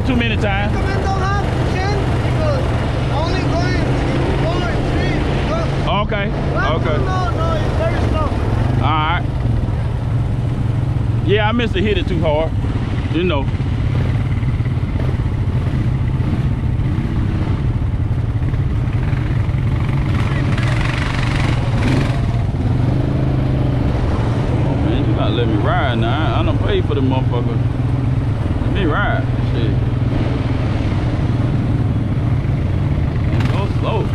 hit too many times. Okay. Okay. No, it's very slow. All right. Yeah, I missed to hit it too hard. You know. Oh man, you gotta let me ride now. I don't pay for the motherfucker. Let me ride. Shit. Go slow.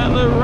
Chandler